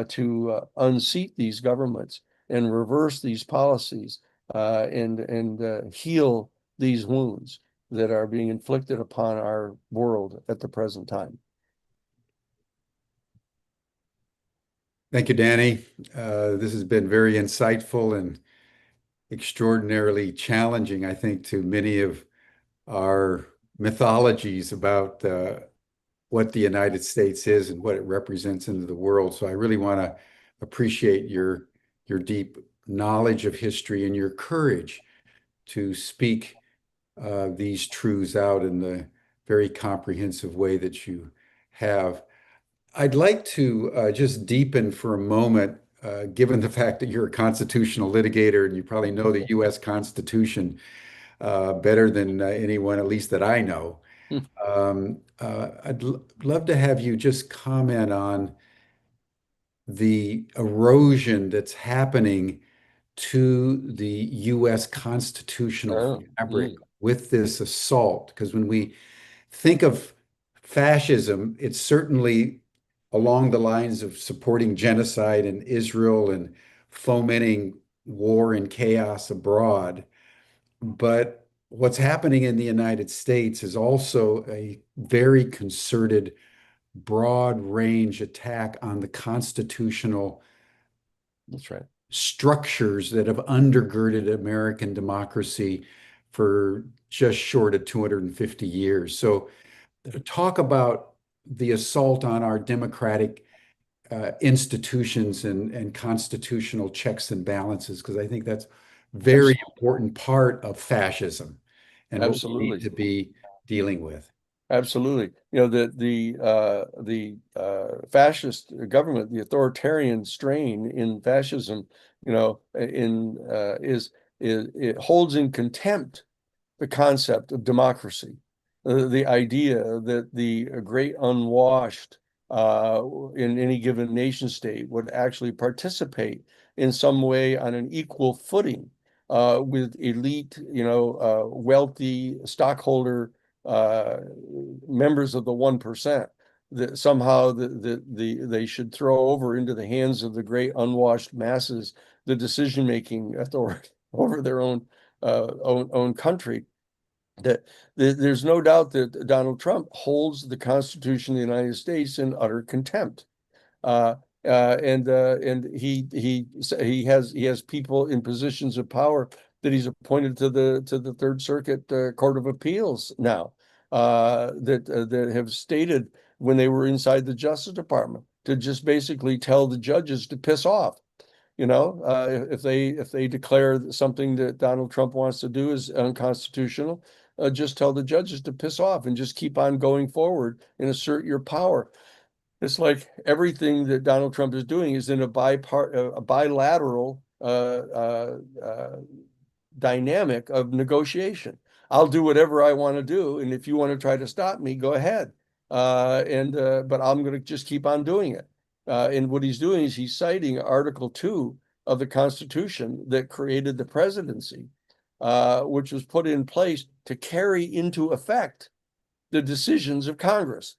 to unseat these governments and reverse these policies and heal these wounds that are being inflicted upon our world at the present time. Thank you, Danny. This has been very insightful and extraordinarily challenging, I think, to many of our mythologies about what the United States is and what it represents into the world. So I really want to appreciate your deep knowledge of history and your courage to speak these truths out in the very comprehensive way that you have. I'd like to just deepen for a moment, given the fact that you're a constitutional litigator and you probably know the U.S. Constitution better than anyone, at least that I know. I'd love to have you just comment on the erosion that's happening to the U.S. constitutional Oh, fabric with this assault. Because when we think of fascism, it's certainly along the lines of supporting genocide in Israel and fomenting war and chaos abroad. But what's happening in the United States is also a very concerted, broad range attack on the constitutional that's right. structures that have undergirded American democracy for just short of 250 years. So, talk about the assault on our democratic institutions and constitutional checks and balances, because I think that's very important part of fascism and what we need Absolutely. to be dealing with. Absolutely. The fascist government, the authoritarian strain in fascism, in is it holds in contempt the concept of democracy, the idea that the great unwashed in any given nation state would actually participate in some way on an equal footing with elite, wealthy stockholder members of the 1%, that somehow they should throw over into the hands of the great unwashed masses the decision-making authority over their own country. That there's no doubt that Donald Trump holds the Constitution of the United States in utter contempt. And he has people in positions of power that he's appointed to the Third Circuit Court of Appeals now, that have stated when they were inside the Justice Department to just basically tell the judges to piss off. If they declare something that Donald Trump wants to do is unconstitutional, just tell the judges to piss off and just keep on going forward and assert your power. It's like everything that Donald Trump is doing is in a bilateral dynamic of negotiation. I'll do whatever I want to do, and if you want to try to stop me, go ahead. But I'm going to just keep on doing it. And what he's doing is he's citing Article 2 of the Constitution that created the presidency, which was put in place to carry into effect the decisions of Congress.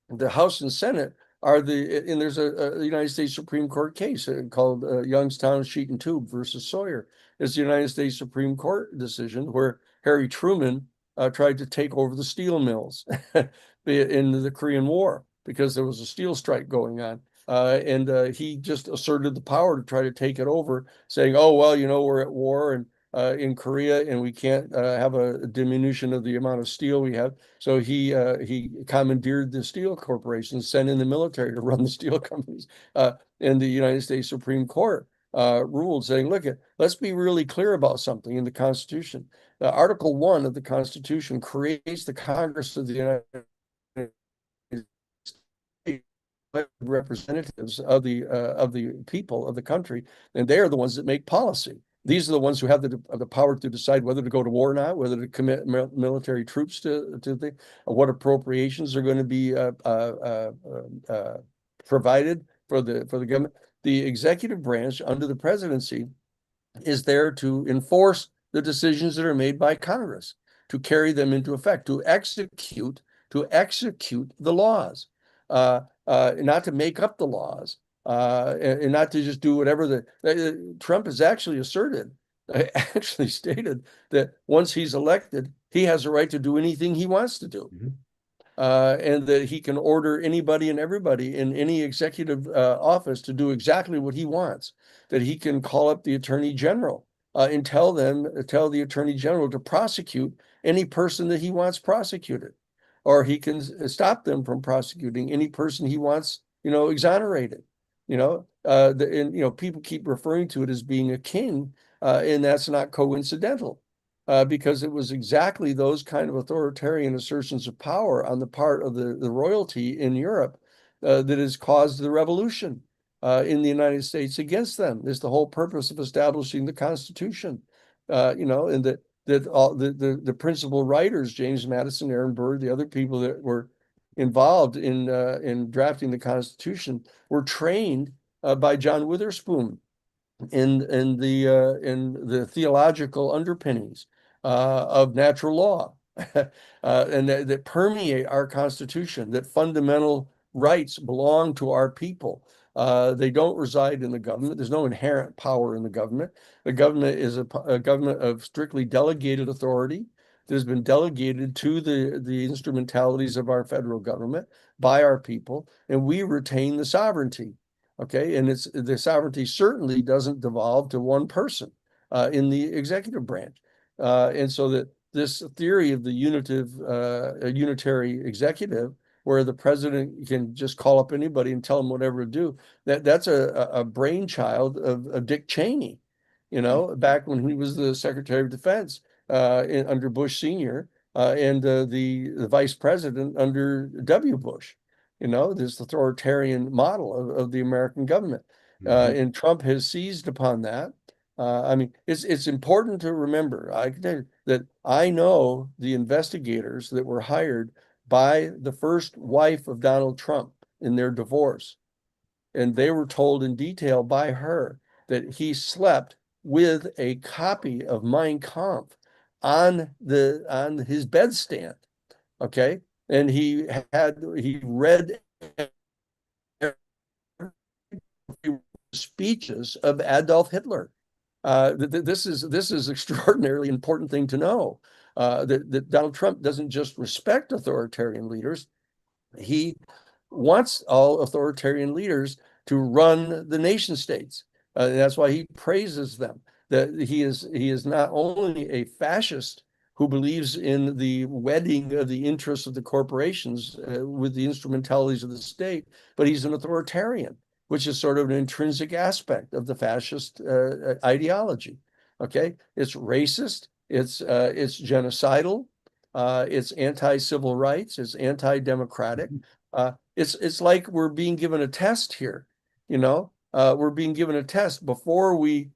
The House and Senate and there's a United States Supreme Court case called Youngstown Sheet and Tube versus Sawyer. It's the United States Supreme Court decision where Harry Truman tried to take over the steel mills in the Korean War because there was a steel strike going on. And he just asserted the power to try to take it over, saying, "Oh, well, we're at war and in Korea, and we can't have a diminution of the amount of steel we have." So he commandeered the steel corporations, sent in the military to run the steel companies, and the United States Supreme Court ruled, saying, "Look, let's be really clear about something in the Constitution. Article 1 of the Constitution creates the Congress of the United States representatives of the people of the country, and they are the ones that make policy. These are the ones who have the power to decide whether to go to war or not, whether to commit military troops to what appropriations are going to be provided for the government. The executive branch under the presidency is there to enforce the decisions that are made by Congress, to carry them into effect, to execute the laws, not to make up the laws, and not to just do whatever Trump has actually actually stated that once he's elected, he has a right to do anything he wants to do. Mhm. And that he can order anybody and everybody in any executive office to do exactly what he wants, that he can call up the attorney general and tell the attorney general to prosecute any person that he wants prosecuted, or he can stop them from prosecuting any person he wants, exonerated. People keep referring to it as being a king, and that's not coincidental. Because it was exactly those kind of authoritarian assertions of power on the part of the royalty in Europe that has caused the revolution in the United States against them. Is the whole purpose of establishing the Constitution, and that all the principal writers, James Madison, Aaron Burr, the other people that were involved in drafting the Constitution, were trained by John Witherspoon in the theological underpinnings of natural law, and that permeate our Constitution, that fundamental rights belong to our people. They don't reside in the government. There's no inherent power in the government. The government is a government of strictly delegated authority that has been delegated to the instrumentalities of our federal government by our people, and we retain the sovereignty. Okay, and the sovereignty certainly doesn't devolve to one person in the executive branch, and so that this theory of the unitary executive, where the president can just call up anybody and tell them whatever to do, that's a brainchild of Dick Cheney, back when he was the Secretary of Defense under Bush Sr. And the vice president under W. Bush. This authoritarian model of the American government. Mhm. And Trump has seized upon that. I mean, it's important to remember that I know the investigators that were hired by the first wife of Donald Trump in their divorce. And they were told in detail by her that he slept with a copy of Mein Kampf on his bedstand. Okay. And he read speeches of Adolf Hitler. This is extraordinarily important thing to know. That Donald Trump doesn't just respect authoritarian leaders; he wants all authoritarian leaders to run the nation states. That's why he praises them. That he is not only a fascist who believes in the wedding of the interests of the corporations with the instrumentalities of the state, but he's an authoritarian, which is sort of an intrinsic aspect of the fascist ideology. Okay, it's racist, it's genocidal, it's anti-civil rights, it's anti-democratic. It's like we're being given a test here. We're being given a test before we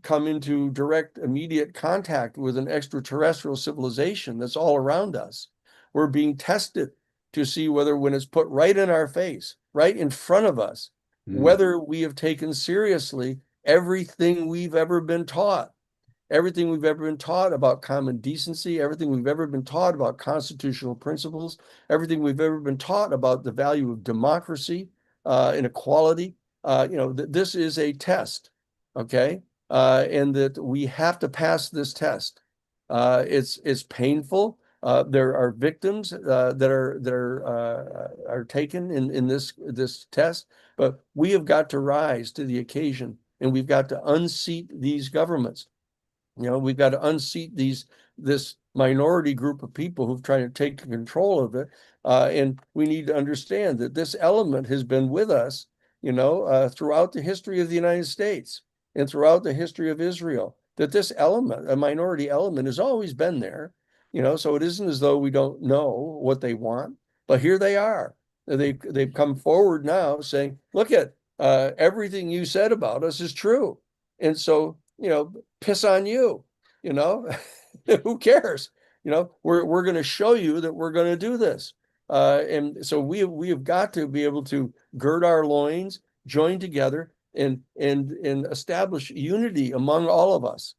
come into direct, immediate contact with an extraterrestrial civilization that's all around us. We're being tested to see whether, when it's put right in our face, right in front of us, whether we have taken seriously everything we've ever been taught. Everything we've ever been taught about common decency, everything we've ever been taught about constitutional principles, everything we've ever been taught about the value of democracy and equality. This is a test, okay? And that we have to pass this test. It's painful. There are victims that are taken in this test, but we have got to rise to the occasion, and we've got to unseat these governments. We've got to unseat this minority group of people who've tried to take control of it. And we need to understand that this element has been with us, throughout the history of the United States and throughout the history of Israel, that this element, a minority element, has always been there. So it isn't as though we don't know what they want, but here they are. They've come forward now saying, look at everything you said about us is true. And so, piss on you, who cares? We're going to show you that we're going to do this. And so we have got to be able to gird our loins, join together, and establish unity among all of us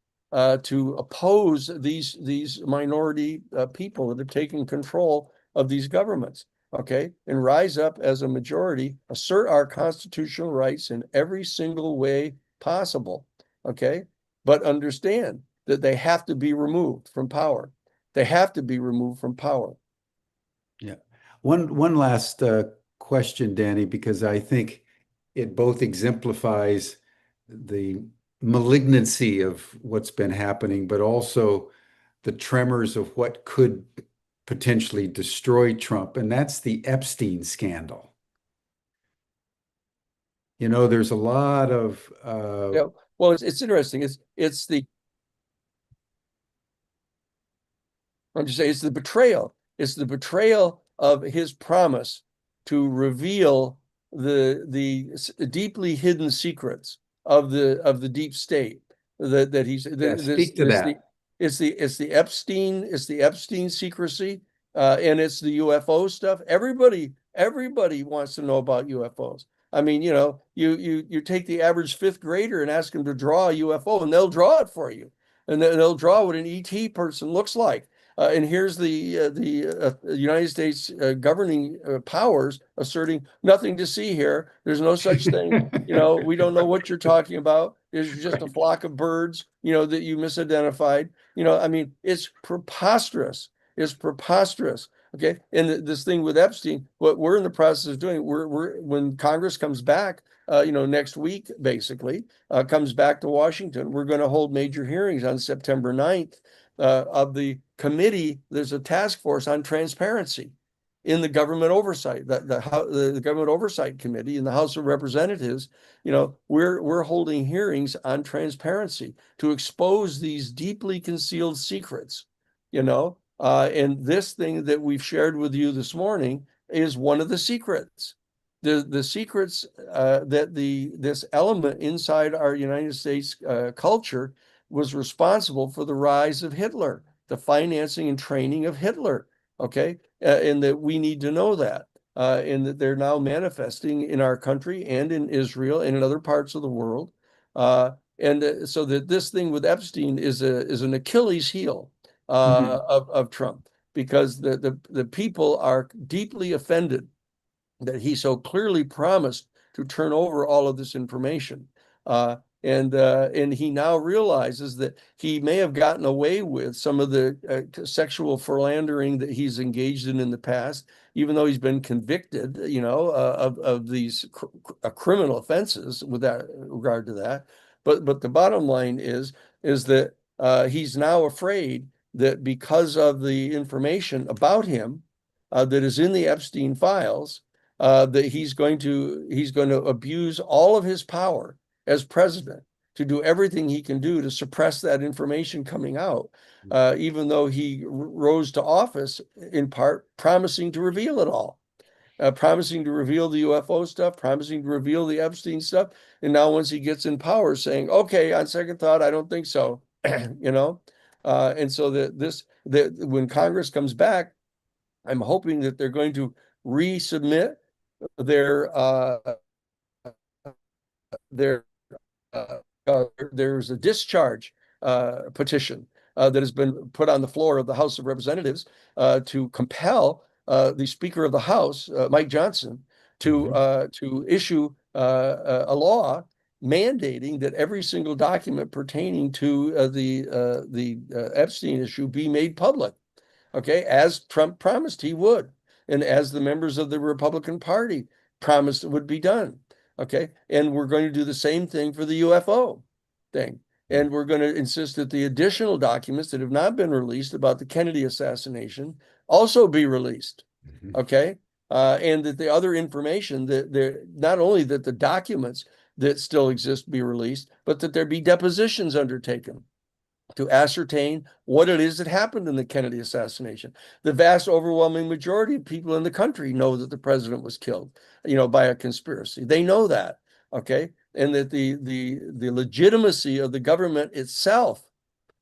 to oppose these minority people that have taken control of these governments. Okay, and rise up as a majority, assert our constitutional rights in every single way possible. Okay, but understand that they have to be removed from power. They have to be removed from power. Yeah. One last question, Danny, because I think it both exemplifies the malignancy of what's been happening, but also the tremors of what could potentially destroy Trump, and that's the Epstein scandal. There's a lot of Yeah. Well, it's interesting. I'm just saying it's the betrayal. It's the betrayal of his promise to reveal the deeply hidden secrets of the deep state that he's speak to that. It's the Epstein secrecy, and it's the UFO stuff. Everybody wants to know about UFOs. I mean, you take the average fifth grader and ask them to draw a UFO, and they'll draw it for you, and they'll draw what an ET person looks like. And here's the United States governing powers asserting nothing to see here. There's no such thing. We don't know what you're talking about. There's just a flock of birds, that you misidentified. I mean, it's preposterous. It's preposterous. Okay, and this thing with Epstein, what we're in the process of doing, we're when Congress comes back, next week, basically, comes back to Washington, we're going to hold major hearings on September 9th of the committee. There's a task force on transparency in the government oversight, the government oversight committee in the House of Representatives. We're holding hearings on transparency to expose these deeply concealed secrets. And this thing that we've shared with you this morning is one of the secrets. The secrets that this element inside our United States culture was responsible for the rise of Hitler, the financing and training of Hitler. Okay, and that we need to know that, and that they're now manifesting in our country and in Israel and in other parts of the world, and so that this thing with Epstein is an Achilles heel of Trump, because the people are deeply offended that he so clearly promised to turn over all of this information. And he now realizes that he may have gotten away with some of the sexual philandering that he's engaged in the past, even though he's been convicted, of these criminal offenses with that regard to that. But the bottom line is that he's now afraid that because of the information about him that is in the Epstein files, that he's going to abuse all of his power as president to do everything he can do to suppress that information coming out, even though he rose to office in part promising to reveal it all, promising to reveal the UFO stuff, promising to reveal the Epstein stuff. And now once he gets in power, saying, okay, on second thought, I don't think so, and so that when Congress comes back, I'm hoping that they're going to resubmit their there's a discharge petition that has been put on the floor of the House of Representatives to compel the Speaker of the House, Mike Johnson, to issue a law mandating that every single document pertaining to the Epstein issue be made public. okay, as Trump promised he would, and as the members of the Republican Party promised it would be done. Okay, and we're going to do the same thing for the UFO thing. And we're going to insist that the additional documents that have not been released about the Kennedy assassination also be released. Mhm. Okay. And that the other information that there, not only that the documents that still exist be released, but that there be depositions undertaken to ascertain what it is that happened in the Kennedy assassination. The vast overwhelming majority of people in the country know that the president was killed, by a conspiracy. They know that, okay? And that the legitimacy of the government itself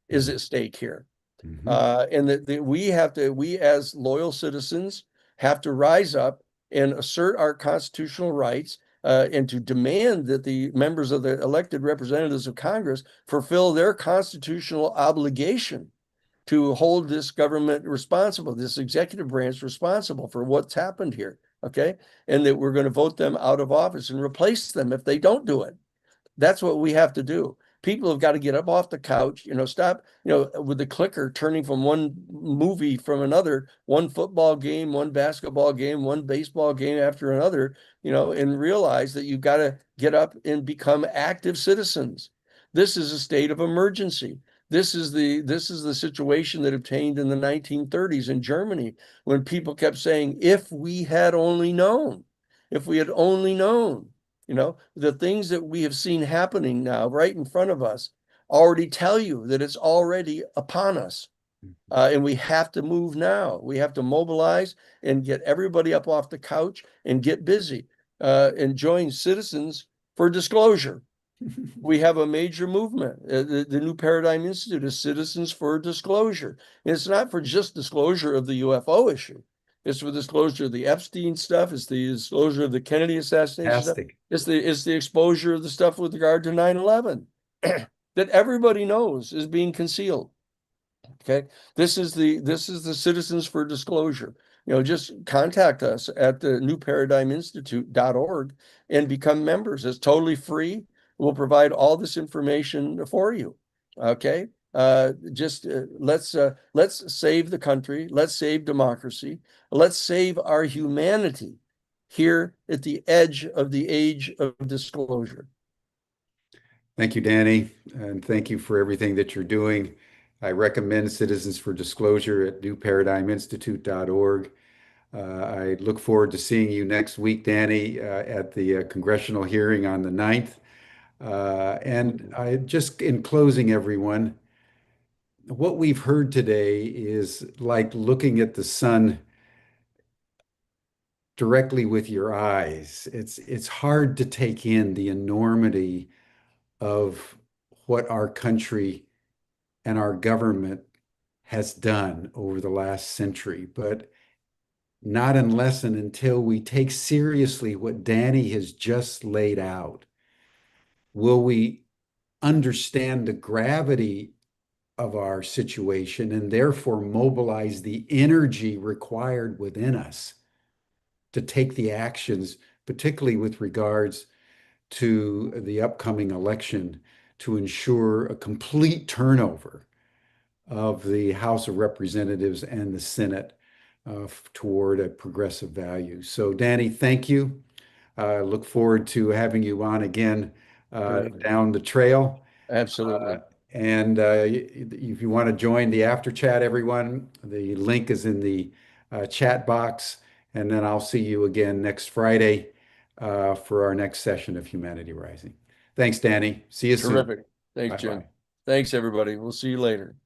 is at stake here. Mhm. And that we as loyal citizens have to rise up and assert our constitutional rights, and to demand that the members of the elected representatives of Congress fulfill their constitutional obligation to hold this government responsible, this executive branch responsible for what's happened here. Okay. And that we're going to vote them out of office and replace them if they don't do it. That's what we have to do. People have got to get up off the couch, stop, with the clicker turning from one movie from another, one football game, one basketball game, one baseball game after another, and realize that you've got to get up and become active citizens. This is a state of emergency. This is the situation that obtained in the 1930s in Germany when people kept saying, if we had only known, if we had only known. The things that we have seen happening now right in front of us already tell you that it's already upon us. And we have to move now. We have to mobilize and get everybody up off the couch and get busy, and join Citizens for Disclosure. We have a major movement. The New Paradigm Institute is Citizens for Disclosure. And it's not for just disclosure of the UFO issue. It's for disclosure of the Epstein stuff. It's the disclosure of the Kennedy assassination stuff. Fantastic. It's the exposure of the stuff with regard to 9/11 that everybody knows is being concealed. Okay. This is the Citizens for Disclosure. Just contact us at the newparadigminstitute.org and become members. It's totally free. We'll provide all this information for you. Okay. Just let's save the country. Let's save democracy. Let's save our humanity here at the edge of the age of disclosure. Thank you, Danny, and thank you for everything that you're doing. I recommend Citizens for Disclosure at newparadigminstitute.org. I look forward to seeing you next week, Danny, at the congressional hearing on the 9th. And I just in closing, everyone, what we've heard today is like looking at the sun directly with your eyes. It's hard to take in the enormity of what our country and our government has done over the last century, but not unless and until we take seriously what Danny has just laid out, will we understand the gravity of our situation and therefore mobilize the energy required within us to take the actions, particularly with regards to the upcoming election, to ensure a complete turnover of the House of Representatives and the Senate toward a progressive value. So, Danny, thank you. Look forward to having you on again down the trail. Absolutely. And if you want to join the after chat, everyone, the link is in the chat box. And then I'll see you again next Friday for our next session of Humanity Rising. Thanks, Danny. See you soon. Terrific. Thanks, Bye bye. Jim. Thanks, everybody. We'll see you later.